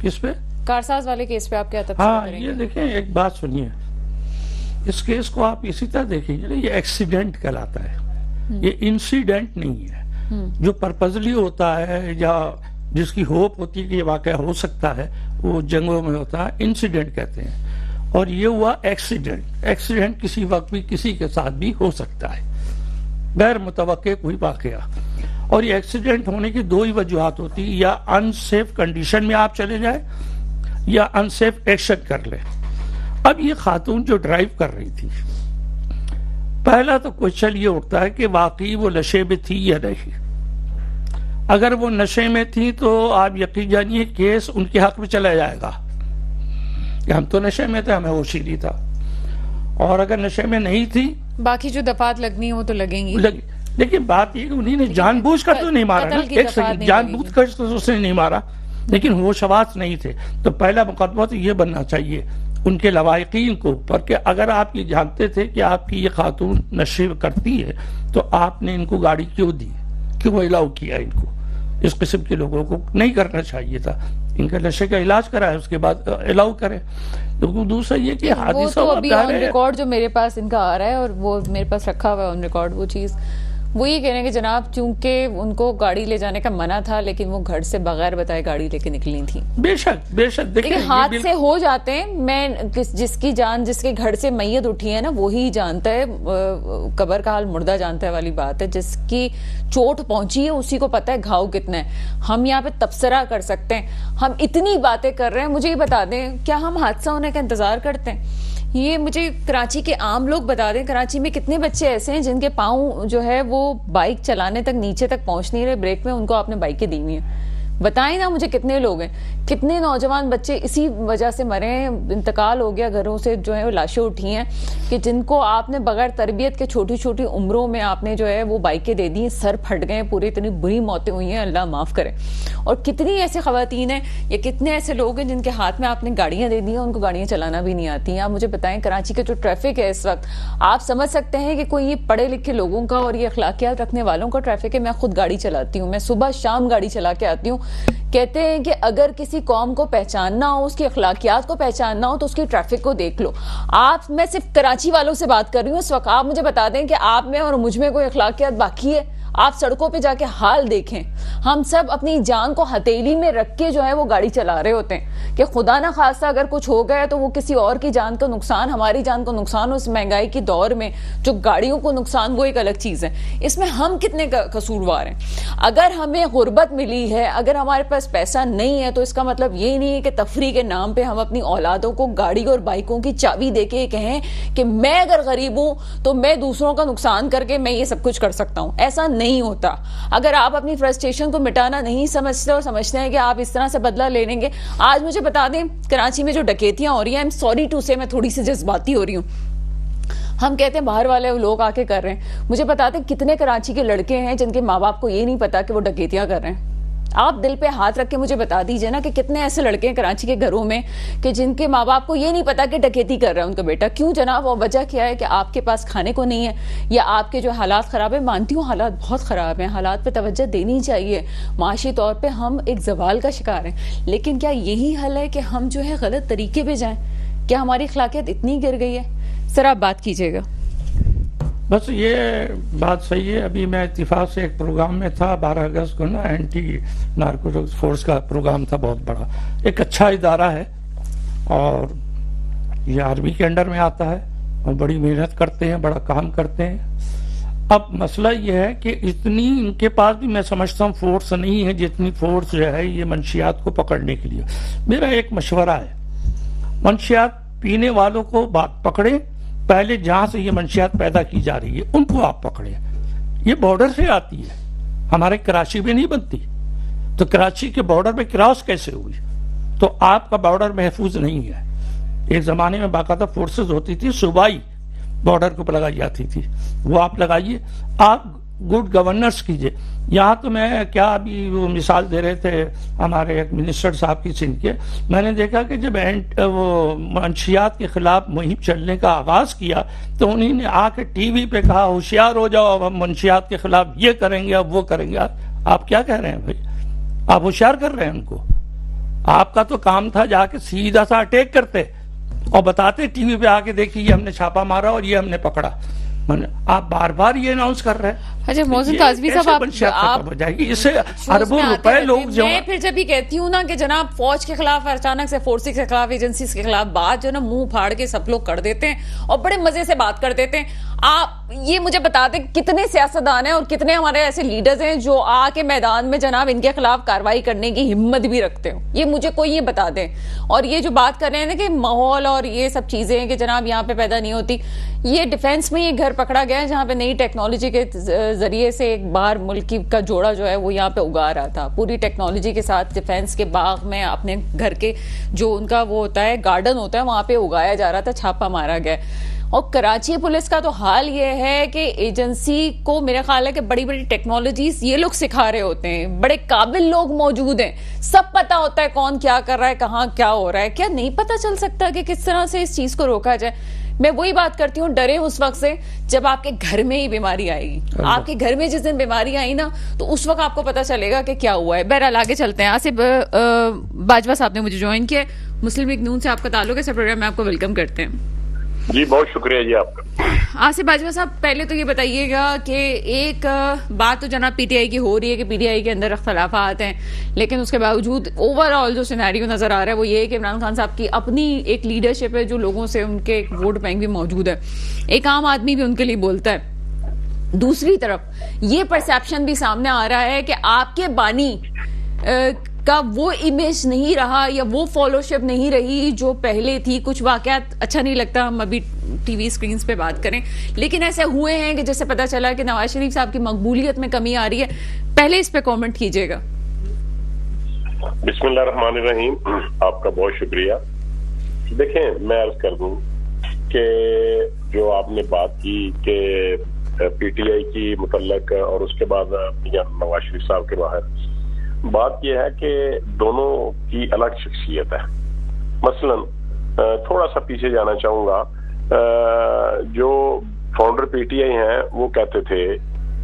किस पे? कारसाज वाले केस पे आप क्या तबसरा करेंगे? ये देखें, एक बात सुनिए, इस केस को आप इसी तरह देखिए, ये एक्सीडेंट कहलाता है, ये इंसिडेंट नहीं है। जो पर्पजली होता है या जिसकी होप होती है कि ये वाकया हो सकता है, वो जंगों में होता है, इंसिडेंट कहते हैं। और ये हुआ एक्सीडेंट। एक्सीडेंट किसी वक्त भी किसी के साथ भी हो सकता है, गैर मुतवक्के कोई वाकया। और ये एक्सीडेंट होने की दो ही वजूहत होती है, या अनसेफ कंडीशन में आप चले जाए या अनसेफ एक्शन कर ले। अब ये खातून जो ड्राइव कर रही थी, पहला तो क्वेश्चन ये उठता है कि वाकई वो नशे में थी या नहीं। अगर वो नशे में थी तो आप यकीन जानिए केस उनके हक में चला जाएगा कि हम तो नशे में थे, हमें होश ही नहीं था। और अगर नशे में नहीं थी, बाकी जो दफात लगनी है वो तो लगेंगी। लेकिन बात ये कि उन्होंने जानबूझकर तो नहीं मारा ना, एक सेकंड, जानबूझकर तो उसने नहीं मारा। लेकिन होशवास नहीं थे। तो पहला मुकदमा तो ये बनना चाहिए उनके लवाहिकीन को ऊपर कि अगर आप ये जानते थे कि आपकी ये खातून नशे करती है तो आपने इनको गाड़ी क्यों दी, क्यों अलाउ किया इनको? इस किस्म के लोगों को नहीं करना चाहिए था। इनका नशे का इलाज कराए, उसके बाद अलाउ करें। तो दूसरा ये कि हादिसा तो अभी ऑन रिकॉर्ड जो मेरे पास इनका आ रहा है और वो मेरे पास रखा हुआ है ऑन रिकॉर्ड, वो चीज वो ये कह रहे हैं कि जनाब चूंकि उनको गाड़ी ले जाने का मना था लेकिन वो घर से बगैर बताए गाड़ी लेके निकली थी। बेशक देखिए हादसे हो जाते हैं। मैं जिसकी जान जिसके घर से मैयत उठी है ना वो ही जानता है, कब्र का हाल मुर्दा जानता है वाली बात है। जिसकी चोट पहुंची है उसी को पता है घाव कितना है। हम यहाँ पे तबसरा कर सकते हैं, हम इतनी बातें कर रहे हैं। मुझे ये बता दें, क्या हम हादसा होने का इंतजार करते हैं? ये मुझे कराची के आम लोग बता दें, कराची में कितने बच्चे ऐसे हैं जिनके पाँव जो है वो बाइक चलाने तक नीचे तक पहुंच नहीं रहे, ब्रेक में उनको आपने बाइकें दी हुई हैं। बताएं ना मुझे कितने लोग हैं, कितने नौजवान बच्चे इसी वजह से मरे हैं, इंतकाल हो गया, घरों से जो है वो लाशें उठी हैं कि जिनको आपने बगैर तरबियत के छोटी छोटी उम्रों में आपने जो है वो बाइकें दे दी, सर फट गए पूरे, इतनी बुरी मौतें हुई हैं, अल्लाह माफ करे। और कितनी ऐसे खवातीन हैं या कितने ऐसे लोग हैं जिनके हाथ में आपने गाड़ियां दे दी हैं, उनको गाड़ियां चलाना भी नहीं आती हैं। आप मुझे बताएं कराची का जो ट्रैफिक है इस वक्त, आप समझ सकते हैं कि कोई ये पढ़े लिखे लोगों का और ये अखलाकियात रखने वालों का ट्रैफिक है। मैं खुद गाड़ी चलाती हूँ, मैं सुबह शाम गाड़ी चला के आती हूँ। कहते हैं कि अगर किसी कौम को पहचानना हो, उसकी अखलाकियात को पहचानना हो तो उसकी ट्रैफिक को देख लो। मैं सिर्फ कराची वालों से बात कर रही हूँ इस वक्त। आप मुझे बता दें कि आप में और मुझ में कोई अखलाकियात बाकी है? आप सड़कों पे जाके हाल देखें, हम सब अपनी जान को हथेली में रख के जो है वो गाड़ी चला रहे होते हैं कि खुदा ना खास्ता अगर कुछ हो गया तो वो किसी और की जान का नुकसान, हमारी जान को नुकसान। उस महंगाई की दौर में जो गाड़ियों को नुकसान, वो एक अलग चीज है। इसमें हम कितने कसूरवार हैं? अगर हमें गुर्बत मिली है, अगर हमारे पास पैसा नहीं है, तो इसका मतलब ये नहीं है कि तफरी के नाम पे हम अपनी औलादों को गाड़ी और बाइकों की चाबी देके कहें कि मैं अगर गरीब हूं तो मैं दूसरों का नुकसान करके मैं ये सब कुछ कर सकता हूं। ऐसा नहीं होता। अगर आप अपनी फ्रस्ट्रेशन को मिटाना नहीं समझते और समझते हैं कि आप इस तरह से बदला ले लेंगे। आज मुझे बता दें, कराची में जो डकैतियां हो रही हैं, आई एम सॉरी टू से, मैं थोड़ी सी जज्बाती हो रही हूं। हम कहते हैं बाहर वाले लोग आके कर रहे हैं। मुझे बताते हैं कितने कराची के लड़के हैं जिनके माँ बाप को ये नहीं पता कि वो डकैतियां कर रहे हैं। आप दिल पे हाथ रख के मुझे बता दीजिए ना कि कितने ऐसे लड़के हैं कराची के घरों में कि जिनके माँ बाप को ये नहीं पता कि डकैती कर रहा है उनका बेटा। क्यों जनाब? और वजह क्या है कि आपके पास खाने को नहीं है या आपके जो हालात खराब है। मानती हूँ हालात बहुत खराब हैं, हालात पे तवज्जो देनी चाहिए। माशी तौर पे हम एक जवाल का शिकार हैं, लेकिन क्या यही हल है कि हम जो है गलत तरीके पे जाएं? क्या हमारी अखलाकियत इतनी गिर गई है? सर आप बात कीजिएगा। बस ये बात सही है। अभी मैं इत्तिफाक से एक प्रोग्राम में था 12 अगस्त को ना, एंटी नारकोटिक्स फोर्स का प्रोग्राम था, बहुत बड़ा, एक अच्छा इदारा है और ये आर्मी के अंडर में आता है और बड़ी मेहनत करते हैं, बड़ा काम करते हैं। अब मसला ये है कि इतनी इनके पास भी मैं समझता हूँ फोर्स नहीं है जितनी फोर्स जो है ये मंशियात को पकड़ने के लिए। मेरा एक मशवरा है, मंशियात पीने वालों को बात पकड़े, पहले जहां से ये मंशियात पैदा की जा रही है उनको आप पकड़े। ये बॉर्डर से आती है, हमारे कराची में नहीं बनती, तो कराची के बॉर्डर पे क्रॉस कैसे हुई? तो आपका बॉर्डर महफूज नहीं है। एक जमाने में बाकायदा फोर्सेस होती थी, सूबाई बॉर्डर के ऊपर लगाई जाती थी, वो आप लगाइए, आप गुड गवर्नेंस कीजिए। यहाँ तो मैं क्या अभी वो मिसाल दे रहे थे हमारे एक मिनिस्टर साहब की सिंध के, मैंने देखा कि जब वो मंशियात के खिलाफ मुहिम चलने का आगाज किया तो उन्हीं ने आके टीवी पे कहा होशियार हो जाओ, अब हम मंशियात के खिलाफ ये करेंगे, अब वो करेंगे। आप क्या कह रहे हैं भाई? आप होशियार कर रहे हैं उनको? आपका तो काम था जाके सीधा सा अटैक करते और बताते टीवी पे आके, देखिए ये हमने छापा मारा और ये हमने पकड़ा। आप बार बार ये अनाउंस कर रहे हैं। अच्छा मोहसिन काज़मी साहब, आप हो जाएगी, इससे अरबों रुपए लोग जो मैं फिर जब भी कहती हूँ ना कि जनाब फौज के खिलाफ अचानक से फोर्सेस के खिलाफ, एजेंसीज के खिलाफ बात जो ना मुंह फाड़ के सब लोग कर देते हैं और बड़े मजे से बात कर देते हैं। आप ये मुझे बताते कितने सियासतदान हैं और कितने हमारे ऐसे लीडर्स हैं जो आके मैदान में जनाब इनके खिलाफ कार्रवाई करने की हिम्मत भी रखते हो? ये मुझे कोई ये बता दे। और ये जो बात कर रहे हैं ना कि माहौल और ये सब चीजें कि जनाब यहाँ पे पैदा नहीं होती, ये डिफेंस में ये घर पकड़ा गया है जहाँ पे नई टेक्नोलॉजी के जरिए से एक बाहर मुल्क का जोड़ा जो है वो यहाँ पे उगा रहा था पूरी टेक्नोलॉजी के साथ। डिफेंस के बाग में अपने घर के जो उनका वो होता है गार्डन होता है वहां पे उगाया जा रहा था, छापा मारा गया। और कराची पुलिस का तो हाल ये है कि एजेंसी को मेरा ख्याल है कि बड़ी बड़ी टेक्नोलॉजीज ये लोग सिखा रहे होते हैं, बड़े काबिल लोग मौजूद हैं, सब पता होता है कौन क्या कर रहा है, कहाँ क्या हो रहा है। क्या नहीं पता चल सकता कि किस तरह से इस चीज को रोका जाए? मैं वही बात करती हूँ, डरे उस वक्त से जब आपके घर में ही बीमारी आएगी। आपके घर में जिस दिन बीमारी आई ना, तो उस वक्त आपको पता चलेगा कि क्या हुआ है। बहरहाल आगे चलते हैं। आसिफ बाजवा साहब ने मुझे ज्वाइन किया, मुस्लिम लीग नून से आपका ताल्लुक है, प्रोग्राम में आपको वेलकम करते हैं। जी बहुत शुक्रिया जी आपका। आसिफ बाजवा साहब, पहले तो ये बताइएगा कि एक बात तो जनाब पीटीआई की हो रही है कि पीटीआई के अंदर अख्तलाफात हैं, लेकिन उसके बावजूद ओवरऑल जो सिनेरियो नजर आ रहा है वो ये है कि इमरान खान साहब की अपनी एक लीडरशिप है जो लोगों से उनके वोट बैंक भी मौजूद है, एक आम आदमी भी उनके लिए बोलता है। दूसरी तरफ ये परसेप्शन भी सामने आ रहा है कि आपके बानी का वो इमेज नहीं रहा या वो फॉलोशिप नहीं रही जो पहले थी। कुछ वाकयात अच्छा नहीं लगता हम अभी टीवी स्क्रीन पे बात करें, लेकिन ऐसे हुए हैं कि जैसे पता चला कि नवाज शरीफ साहब की मकबूलियत में कमी आ रही है। पहले इस पे कमेंट कीजिएगा। बिस्मिल्लाहिर्रहमानिर्रहीम, आपका बहुत शुक्रिया। देखें, मैं अर्ज कर दूं कि जो आपने बात की कि पीटीआई की मुतल्लक और उसके बाद नवाज शरीफ साहब के बाहर, बात यह है कि दोनों की अलग शख्सियत है। मसलन थोड़ा सा पीछे जाना चाहूंगा, जो फाउंडर पीटीआई हैं वो कहते थे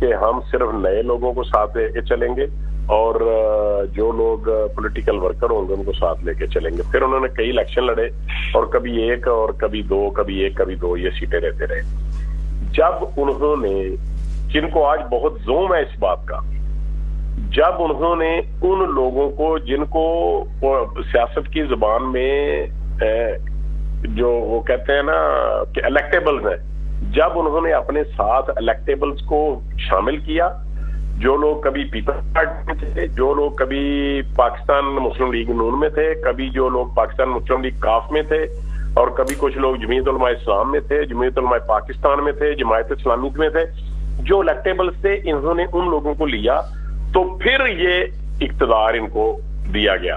कि हम सिर्फ नए लोगों को साथ लेके चलेंगे और जो लोग पॉलिटिकल वर्कर होंगे उनको साथ लेके चलेंगे। फिर उन्होंने कई इलेक्शन लड़े और कभी एक और कभी दो, कभी एक कभी दो, ये सीटें रहते रहे। जब उन्होंने, जिनको आज बहुत जोम है इस बात का, जब उन्होंने उन लोगों को जिनको सियासत की जुबान में जो वो कहते हैं ना कि इलेक्टेबल्स हैं, जब उन्होंने अपने साथ इलेक्टेबल्स को शामिल किया, जो लोग कभी पीपल्स पार्टी में थे, जो लोग कभी पाकिस्तान मुस्लिम लीग नून में थे, कभी जो लोग पाकिस्तान मुस्लिम लीग काफ में थे, और कभी कुछ लोग जमीयत उलमा इस्लाम में थे, जमीयत उलमा पाकिस्तान में थे, जमायत इस्लामी में थे, जो इलेक्टेबल्स थे, इन्होंने उन लोगों को लिया तो फिर ये इक्तदार इनको दिया गया।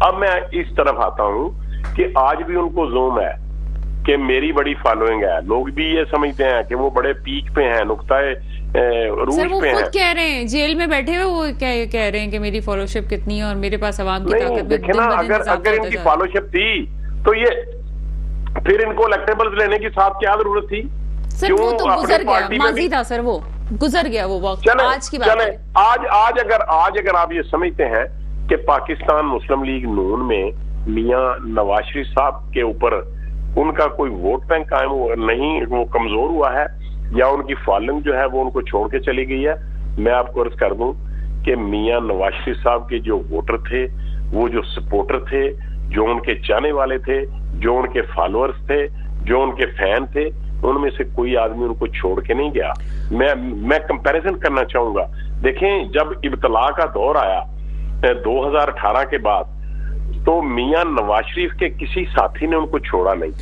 अब मैं इस तरफ आता हूं कि आज भी उनको जोम है कि मेरी बड़ी फॉलोइंग है, लोग भी ये समझते हैं कि वो बड़े पीक पे हैं, नुक्ताए रूज पे हैं। कह रहे हैं जेल में बैठे हुए वो कह रहे हैं कि मेरी फॉलोशिप कितनी है और मेरे पास अवाम की ताकत। देखे ना, अगर इनकी फॉलोशिप थी तो ये फिर इनको इलेक्टेबल्स लेने की साथ क्या जरूरत थी? सर वो तो गुजर गया, माजी था सर, वो गुजर गया वो वक्त। आज की बात है। आज अगर आप ये समझते हैं कि पाकिस्तान मुस्लिम लीग नून में मियां नवाज शरीफ साहब के ऊपर उनका कोई वोट बैंक कायम नहीं, वो कमजोर हुआ है या उनकी फॉलोइंग जो है वो उनको छोड़ के चली गई है, मैं आपको अर्ज कर दूं कि मियां नवाज शरीफ साहब के जो वोटर थे, वो जो सपोर्टर थे, जो उनके चाहने वाले थे, जो उनके फॉलोअर्स थे, जो उनके फैन थे, उनमें से कोई आदमी उनको छोड़ के नहीं गया। मैं कंपैरिजन करना चाहूंगा। देखें, जब इब्तला का दौर आया 2018 के बाद, तो मियां नवाज शरीफ के किसी साथी ने उनको छोड़ा नहीं।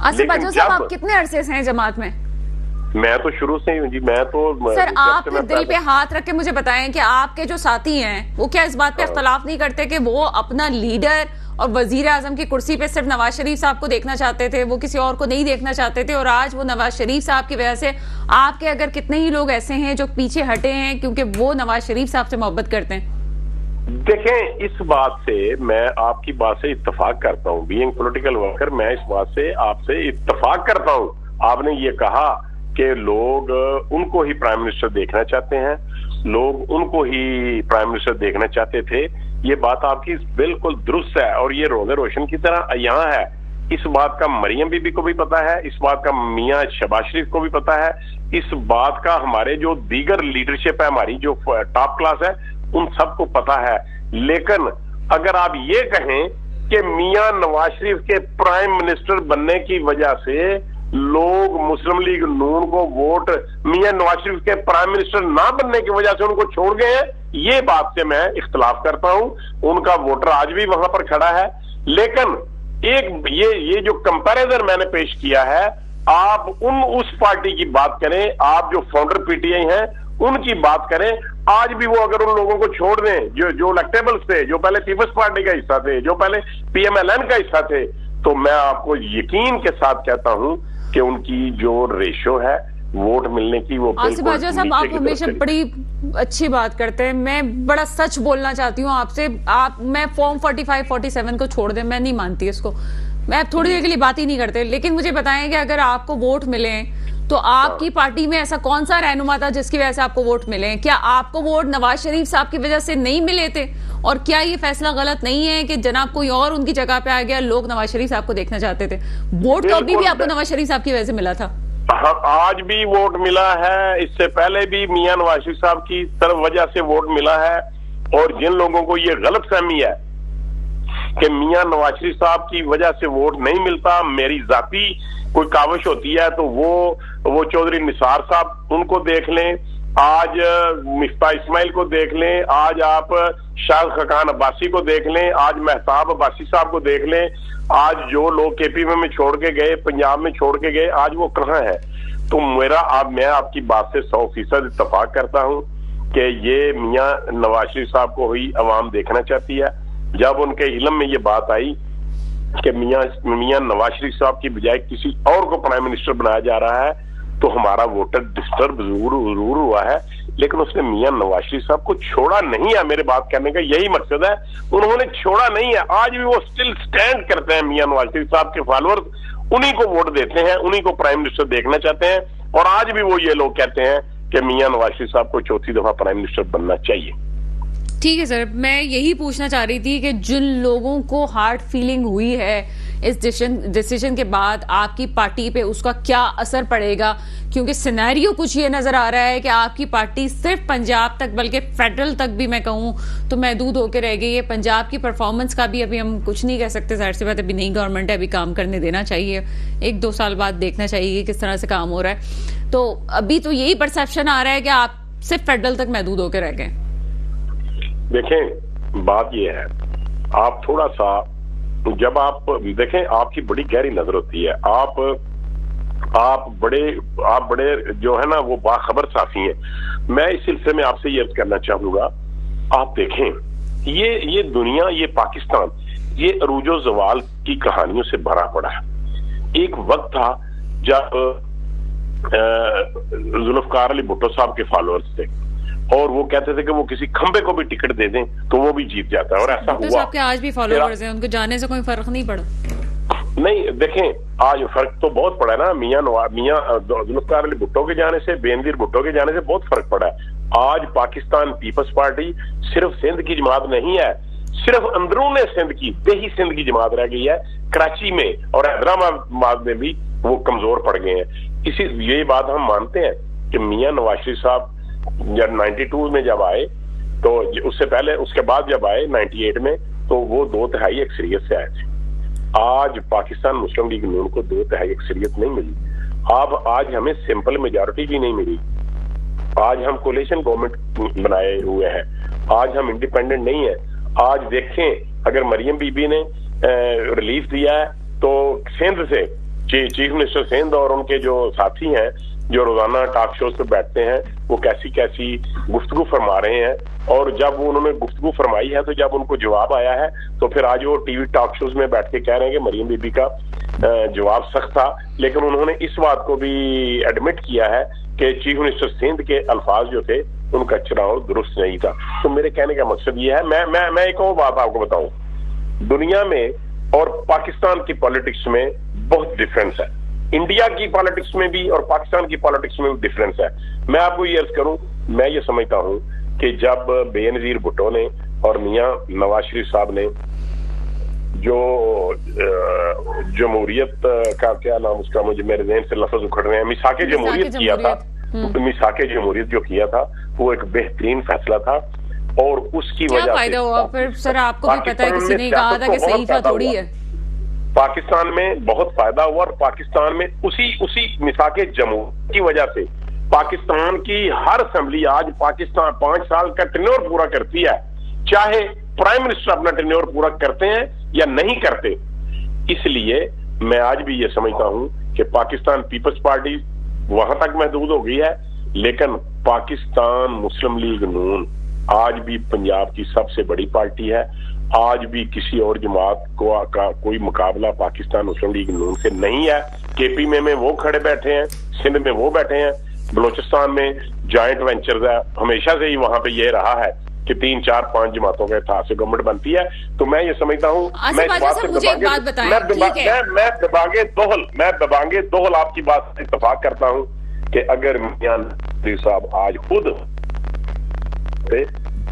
आसिफ बाजवा साहब, आप कितने अरसे से हैं जमात में? मैं तो शुरू से ही जी। मैं तो सर, आप दिल पे हाथ रख के मुझे बताएं कि आपके जो साथी हैं वो क्या इस बात पे इख्तलाफ नहीं करते कि वो अपना लीडर और वजीर आजम की कुर्सी पे सिर्फ नवाज शरीफ साहब को देखना चाहते थे, वो किसी और को नहीं देखना चाहते थे, और आज वो नवाज शरीफ साहब की वजह से आपके अगर कितने ही लोग ऐसे हैं जो पीछे हटे हैं क्योंकि वो नवाज शरीफ साहब से मोहब्बत करते हैं? देखें, इस बात से मैं आपकी बात से इत्तेफाक करता हूँ। बीइंग पॉलिटिकल वर्कर, मैं इस बात से आपसे इत्तेफाक करता हूँ। आपने ये कहा कि लोग उनको ही प्राइम मिनिस्टर देखना चाहते हैं, लोग उनको ही प्राइम मिनिस्टर देखना चाहते थे, ये बात आपकी बिल्कुल दुरुस्त है और ये रोज़े रोशन की तरह यहाँ है। इस बात का मरियम बीबी को भी पता है, इस बात का मियां शहबाज शरीफ को भी पता है, इस बात का हमारे जो दीगर लीडरशिप है, हमारी जो टॉप क्लास है, उन सबको पता है। लेकिन अगर आप ये कहें कि मियां नवाज शरीफ के प्राइम मिनिस्टर बनने की वजह से लोग मुस्लिम लीग नून को वोट मियां नवाज शरीफ के प्राइम मिनिस्टर ना बनने की वजह से उनको छोड़ गए हैं, ये बात से मैं इख्तलाफ करता हूं। उनका वोटर आज भी वहां पर खड़ा है। लेकिन एक ये जो कंपैरिजन मैंने पेश किया है, आप उस पार्टी की बात करें, आप जो फाउंडर पीटीआई हैं उनकी बात करें, आज भी वो अगर उन लोगों को छोड़ दें जो इलेक्टेबल्स थे, जो पहले पीपल्स पार्टी का हिस्सा थे, जो पहले पीएमएलएन का हिस्सा थे, तो मैं आपको यकीन के साथ कहता हूं कि उनकी जो रेशो है वोट मिलने की वो आसिफ बाजवा साहब, आप हमेशा बड़ी अच्छी बात करते हैं। मैं बड़ा सच बोलना चाहती हूँ आपसे। मैं फॉर्म 45-47 को छोड़ दें, मैं नहीं मानती इसको, मैं थोड़ी देर के लिए बात ही नहीं करते। लेकिन मुझे बताएं कि अगर आपको वोट मिले तो आपकी पार्टी में ऐसा कौन सा रहनुमा था जिसकी वजह से आपको वोट मिले? क्या आपको वोट नवाज शरीफ साहब की वजह से नहीं मिले थे? और क्या ये फैसला गलत नहीं है कि जनाब कोई और उनकी जगह पे आ गया, लोग नवाज शरीफ साहब को देखना चाहते थे? वोट तो अभी भी आपको नवाज शरीफ साहब की वजह से मिला था। हाँ, आज भी वोट मिला है, इससे पहले भी मियां नवाज शरीफ साहब की तरफ वजह से वोट मिला है। और जिन लोगों को ये गलत फहमी है कि मियां नवाज शरीफ साहब की वजह से वोट नहीं मिलता, मेरी जाती कोई काविश होती है, तो वो चौधरी निसार साहब उनको देख लें, आज मिफ्ता इस्माइल को देख लें, आज आप शाह खकान अब्बासी को देख लें, आज महताब अब्बासी साहब को देख लें, आज जो लोग केपीएम में छोड़ के गए, पंजाब में छोड़ के गए, आज वो कहाँ है? तो मैं आपकी बात से 100% इत्तेफाक करता हूं कि ये मियां नवाज शरीफ साहब को ही अवाम देखना चाहती है। जब उनके इल्म में ये बात आई कि मियां नवाज शरीफ साहब की बजाय किसी और को प्राइम मिनिस्टर बनाया जा रहा है, तो हमारा वोटर डिस्टर्ब जरूर हुआ है, लेकिन उसने मियां नवाज शरीफ साहब को छोड़ा नहीं है। मेरे बात करने का यही मकसद है, उन्होंने छोड़ा नहीं है। आज भी वो स्टिल स्टैंड करते हैं। मियां नवाज शरीफ साहब के फॉलोअर्स उन्हीं को वोट देते हैं, उन्हीं को प्राइम मिनिस्टर देखना चाहते हैं। और आज भी वो ये लोग कहते हैं कि मियां नवाज शरीफ साहब को चौथी दफा प्राइम मिनिस्टर बनना चाहिए। ठीक है सर, मैं यही पूछना चाह रही थी कि जिन लोगों को हार्ट फीलिंग हुई है इस डिसीजन के बाद आपकी पार्टी पे, उसका क्या असर पड़ेगा? क्योंकि सिनेरियो कुछ ये नजर आ रहा है कि आपकी पार्टी सिर्फ पंजाब तक बल्कि फेडरल तक भी मैं कहूं तो महदूद होकर रह गई है। पंजाब की परफॉर्मेंस का भी अभी हम कुछ नहीं कह सकते, जाहिर सी बात अभी नई गवर्नमेंट है, अभी काम करने देना चाहिए, 1-2 साल बाद देखना चाहिए किस तरह से काम हो रहा है। तो अभी तो यही परसेप्शन आ रहा है कि आप सिर्फ फेडरल तक महदूद होकर रह गए। देखें, बात यह है, आप थोड़ा सा जब आप देखें, आपकी बड़ी गहरी नजर होती है, आप बड़े जो है ना वो बाखबर साफी हैं। मैं इस सिलसिले में आपसे ये अर्ज करना चाहूंगा, आप देखें ये दुनिया, ये पाकिस्तान, ये अरूजो जवाल की कहानियों से भरा पड़ा है। एक वक्त था जब जुल्फकार अली भुट्टो साहब के फॉलोअर्स थे और वो कहते थे कि वो किसी खंबे को भी टिकट दे दें तो वो भी जीत जाता है, और ऐसा हुआ। आपके आज भी फॉलोअर्स हैं, उनको जाने से कोई फर्क नहीं पड़ा? नहीं, देखें आज फर्क तो बहुत पड़ा है ना। मियां जुल्फकार अली भुट्टो के जाने से, बेनजीर भुट्टो के जाने से बहुत फर्क पड़ा है। आज पाकिस्तान पीपल्स पार्टी सिर्फ सिंध की जमात नहीं है, सिर्फ अंदरून सिंध की, देही सिंध की जमात रह गई है। कराची में और हैदराबाद में भी वो कमजोर पड़ गए हैं। ये बात हम मानते हैं कि मियां नवाज शरीफ साहब जब 92 में जब आए, तो उससे पहले, उसके बाद जब आए 98 में, तो वो 2/3 अक्सरियत से आए थे। आज पाकिस्तान मुस्लिम लीग नून को 2/3 अक्सरियत नहीं मिली। अब आज हमें सिंपल मेजॉरिटी भी नहीं मिली। आज हम कोलिशन गवर्नमेंट बनाए हुए हैं, आज हम इंडिपेंडेंट नहीं है। आज देखें, अगर मरियम बीबी ने रिलीफ दिया है तो सिंध से चीफ मिनिस्टर सिंध और उनके जो साथी हैं जो रोजाना टॉक शोज पे बैठते हैं, वो कैसी गुफ्तगू फरमा रहे हैं। और जब उन्होंने गुफ्तगू फरमाई है, तो जब उनको जवाब आया है, तो फिर आज वो टीवी टॉक शोज में बैठ के कह रहे हैं कि मरियम बीबी का जवाब सख्त था। लेकिन उन्होंने इस बात को भी एडमिट किया है कि चीफ मिनिस्टर सिंध के अल्फाज जो थे उनका चुनाव दुरुस्त नहीं था। तो मेरे कहने का मकसद ये है, मैं एक और बात आपको बताऊं, दुनिया में और पाकिस्तान की पॉलिटिक्स में बहुत डिफरेंस है। इंडिया की पॉलिटिक्स में भी और पाकिस्तान की पॉलिटिक्स में भी डिफरेंस है। मैं आपको ये अर्ज करूं, मैं ये समझता हूं कि जब बेनजीर भुट्टो ने और मियां नवाज शरीफ साहब ने जो जमहूरियत का क्या नाम उसका, मुझे मेरे ज़हन से लफ्ज उखड़ रहे हैं, मिसाके जमहूरियत किया था, मिसाके जमहूरियत जो किया था वो एक बेहतरीन फैसला था। और उसकी वजह से फायदा हुआ? फिर सर आपको भी पता है किसी ने कहा था कि सहीफा थोड़ी है। पाकिस्तान में बहुत फायदा हुआ, और पाकिस्तान में उसी मिसाके जमहूरियत की वजह से पाकिस्तान की हर असेंबली आज पाकिस्तान 5 साल का टेन्योर पूरा करती है, चाहे प्राइम मिनिस्टर अपना टेन्योर पूरा करते हैं या नहीं करते। इसलिए मैं आज भी ये समझता हूं कि पाकिस्तान पीपल्स पार्टी वहां तक महदूद हो गई है, लेकिन पाकिस्तान मुस्लिम लीग नून आज भी पंजाब की सबसे बड़ी पार्टी है। आज भी किसी और जमात का कोई मुकाबला पाकिस्तान मुस्लिम लीग नून से नहीं है। केपी में वो खड़े बैठे हैं, सिंध में वो बैठे हैं, बलोचिस्तान में जॉइंट वेंचर्स है, हमेशा से ही वहां पे ये रहा है कि 3, 4, 5 जमातों के इत्तेहाद से गवर्नमेंट बनती है। तो मैं ये समझता हूँ, मैं दबांगे दोहल आपकी बात से इत्तेफाक करता हूँ कि अगर मियां नजरी साहब आज खुद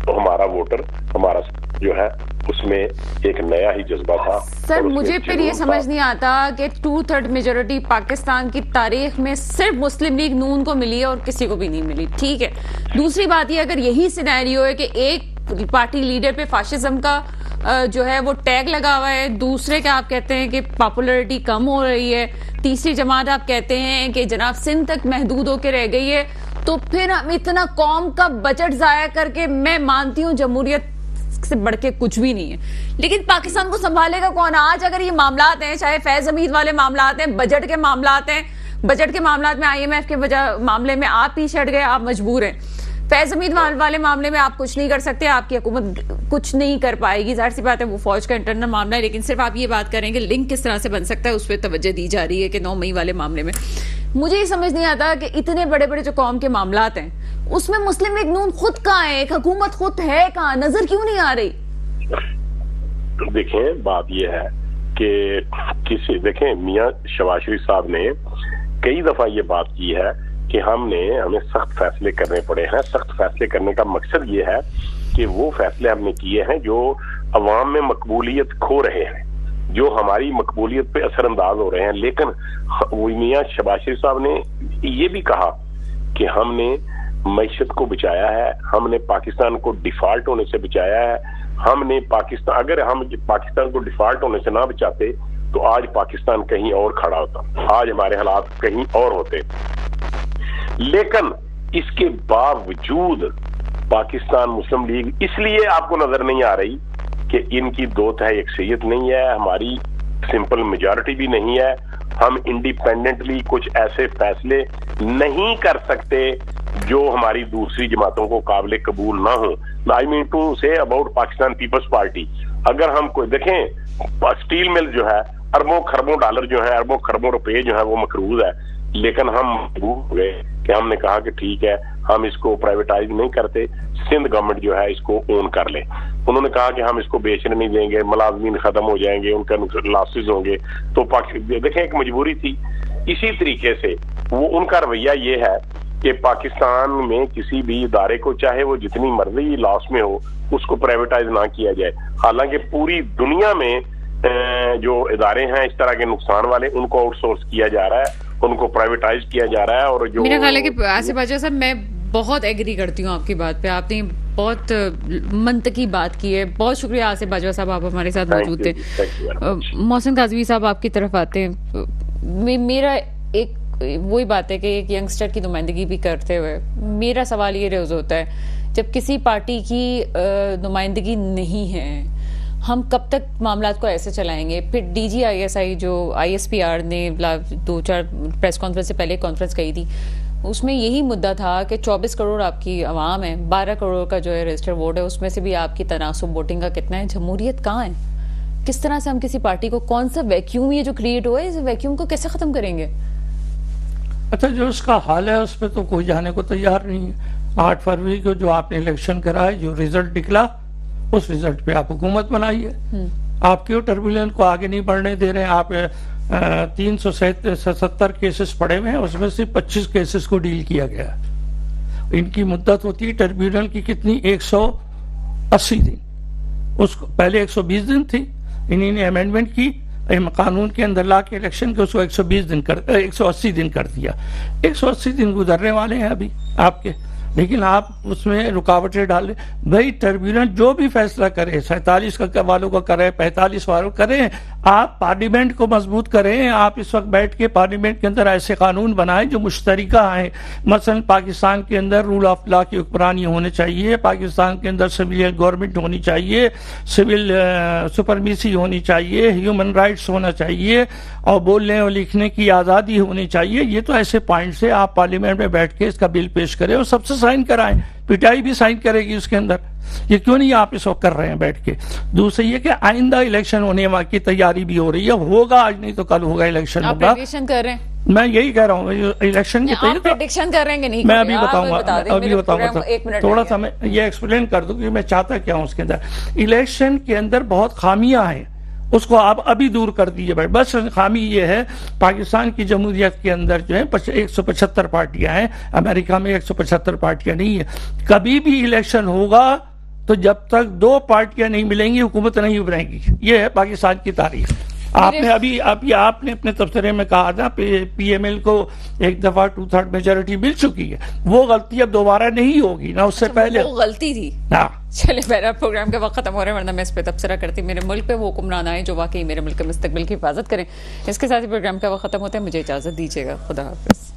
तो हमारा वोटर, हमारा जो है उसमें एक नया ही जज्बा था। सर मुझे फिर ये समझ नहीं आता कि 2/3 मेजोरिटी पाकिस्तान की तारीख में सिर्फ मुस्लिम लीग नून को मिली है और किसी को भी नहीं मिली। ठीक है, दूसरी बात ये, अगर यही सिनेरियो है कि एक पार्टी लीडर पे फाशिज्म का जो है वो टैग लगा हुआ है, दूसरे का आप कहते हैं कि पॉपुलैरिटी कम हो रही है, तीसरी जमात आप कहते हैं कि जनाब सिंध तक महदूद होकर रह गई है, तो फिर हम इतना कौम का बजट जाया करके, मैं मानती हूँ जमहूरियत से बढ़ के कुछ भी नहीं है, लेकिन पाकिस्तान को संभालेगा कौन? आज अगर ये मामलात हैं, चाहे फैज हमीद वाले मामलात हैं, बजट के मामलात हैं, बजट के मामलात में IMF के मामले में आप पीछे हट गए, आप मजबूर हैं। फैज हमीद वाले मामले में आप कुछ नहीं कर सकते, आपकी हुकूमत कुछ नहीं कर पाएगी, जाहिर सी बात है वो फौज का इंटरनल मामला है, लेकिन सिर्फ आप ये बात करेंगे लिंक किस तरह से बन सकता है उस पर तवज्जो दी जा रही है कि 9 मई वाले मामले में। मुझे ये समझ नहीं आता कि इतने बड़े बड़े जो कौम के मामलात हैं उसमें मुस्लिम लीग नून खुद कहाँ है, एक हुकूमत खुद है कहाँ, नजर क्यों नहीं आ रही? देखें, बात यह है कि देखें मियां शहबाज शरीफ साहब ने कई दफा ये बात की है कि हमें सख्त फैसले करने पड़े हैं। सख्त फैसले करने का मकसद ये है कि वो फैसले हमने किए हैं जो अवाम में मकबूलियत खो रहे हैं, जो हमारी मकबूलियत पे असरअंदाज हो रहे हैं। लेकिन मियां शहबाज शरीफ साहब ने ये भी कहा कि हमने मईशत को बचाया है, हमने पाकिस्तान को डिफॉल्ट होने से बचाया है, हमने पाकिस्तान, अगर हम पाकिस्तान को डिफॉल्ट होने से ना बचाते तो आज पाकिस्तान कहीं और खड़ा होता, आज हमारे हालात कहीं और होते। लेकिन इसके बावजूद पाकिस्तान मुस्लिम लीग इसलिए आपको नजर नहीं आ रही कि इनकी 2/3 अक्सरियत नहीं है, हमारी सिंपल मेजॉरिटी भी नहीं है, हम इंडिपेंडेंटली कुछ ऐसे फैसले नहीं कर सकते जो हमारी दूसरी जमातों को काबिल कबूल ना हो। I mean to say about Pakistan Peoples Party. अगर हम कोई देखें, स्टील मिल जो है अरबों खरबों डॉलर जो है, अरबों खरबों रुपए जो है वो मकरूज है, लेकिन हम मजबूर हो गए कि हमने कहा कि ठीक है हम इसको प्राइवेटाइज नहीं करते, सिंध गवर्नमेंट जो है इसको ओन कर ले। उन्होंने कहा कि हम इसको बेचने नहीं देंगे, मुलाजमीन खत्म हो जाएंगे, उनका लॉसेज होंगे, तो देखें एक मजबूरी थी। इसी तरीके से वो उनका रवैया ये है कि पाकिस्तान में किसी भी इदारे को चाहे वो जितनी मर्जी लॉस में हो उसको प्राइवेटाइज ना किया जाए। हालांकि पूरी दुनिया में जो इदारे हैं इस तरह के नुकसान वाले, उनको आउटसोर्स किया जा रहा है, उनको प्राइवेटाइज किया जा रहा है। और जो मेरा ख्याल है कि आसिफ बाजवा साहब, मैं बहुत एग्री करती हूँ आपकी बात पे, आपने बहुत मंतकी बात की है। बहुत शुक्रिया आसिफ बाजवा साहब, आप हमारे साथ मौजूद थे। मोहसिन काज़वी साहब आपकी तरफ आते हैं। मेरा एक वही बात है कि एक यंगस्टर की नुमाइंदगी भी करते हुए मेरा सवाल ये रोज होता है, जब किसी पार्टी की नुमाइंदगी नहीं है, हम कब तक मामलात को ऐसे चलाएंगे? फिर DGISI जो ISPR ने 2-4 प्रेस कॉन्फ्रेंस से पहले कॉन्फ्रेंस कही थी, उसमें यही मुद्दा था कि 24 करोड़ आपकी आवाम है, 12 करोड़ का जो है रजिस्टर्ड वोट है, उसमें से भी आपकी तनासुब वोटिंग का कितना है? जमहूरियत कहाँ है? किस तरह से हम किसी पार्टी को, कौन सा वैक्यूम ये जो क्रिएट हुआ है, इस वैक्यूम को कैसे खत्म करेंगे? अच्छा, जो उसका हाल है उस पर तो कोई जाने को तैयार नहीं है। 8 फरवरी को जो आपने इलेक्शन कराए, जो रिजल्ट निकला, उस रिजल्ट पे आप हुकूमत बनाइए। आप क्यों टर्बुलेंट को आगे नहीं बढ़ने दे रहे हैं? आप 370 केसेस पड़े हुए हैं, उसमें से 25 केसेस को डील किया गया। इनकी मुद्दत होती है ट्रिब्यूनल की कितनी, 180 दिन। उसको पहले 120 दिन थी, इन्हीं ने अमेंडमेंट की कानून के अंदर ला के इलेक्शन के, उसको 180 दिन कर दिया। 180 दिन गुजरने वाले हैं अभी आपके, लेकिन आप उसमें रुकावटें डालें। भाई ट्रिब्यूनल जो भी फैसला करे, 47 वालों का करे, 45 वालों करें, आप पार्लियामेंट को मजबूत करें। आप इस वक्त बैठ के पार्लियामेंट के अंदर ऐसे कानून बनाएं जो मुश्तरका हैं। मसलन पाकिस्तान के अंदर रूल ऑफ लॉ की हुक्मरानी होनी चाहिए, पाकिस्तान के अंदर सिविलियन गवर्नमेंट होनी चाहिए, सिविल सुपरमेसी होनी चाहिए, ह्यूमन राइट्स होना चाहिए, और बोलने और लिखने की आज़ादी होनी चाहिए। ये तो ऐसे पॉइंट से आप पार्लियामेंट में बैठ के इसका बिल पेश करें। और सबसे साइन कराएं, पीटीआई भी साइन करेगी उसके अंदर। ये क्यों नहीं आप इसको कर रहे हैं बैठ के? दूसरी ये कि आइंदा इलेक्शन होने की तैयारी भी हो रही है, होगा आज नहीं तो कल होगा इलेक्शन आप होगा। प्रेडिक्शन कर रहे हैं? मैं यही कह रहा हूँ इलेक्शन की आप प्रेडिक्शन कर रहे हैं कि नहीं? मैं अभी बताऊंगा, अभी बताऊंगा। थोड़ा सा मैं ये एक्सप्लेन कर दूं कि मैं चाहता क्या हूं उसके अंदर। इलेक्शन के अंदर बहुत खामियां हैं, उसको आप अभी दूर कर दीजिए भाई। बस खामी ये है, पाकिस्तान की जमहूरियत के अंदर जो है 175 पार्टियां हैं, अमेरिका में 175 पार्टियां नहीं है। कभी भी इलेक्शन होगा तो जब तक 2 पार्टियां नहीं मिलेंगी हुकूमत नहीं बनेगी। ये है पाकिस्तान की तारीख। आपने अभी आपने अपने तबसरे में कहा था पीएमएल को एक दफा 2/3 मेजोरिटी मिल चुकी है, वो गलती अब दोबारा नहीं होगी ना, उससे पहले वो गलती थी। हाँ चले, मेरा प्रोग्राम का वक्त खत्म हो रहा है, वरना मैं इस पे तबसरा करती मेरे मुल्क पे वो हुक्मरान आए जो वाकई मेरे मुल्क के मुस्तकबिल की हिफाजत करें। इसके साथ ही प्रोग्राम का वक्त खत्म होता है, मुझे इजाजत दीजिएगा। खुदा हाफिज।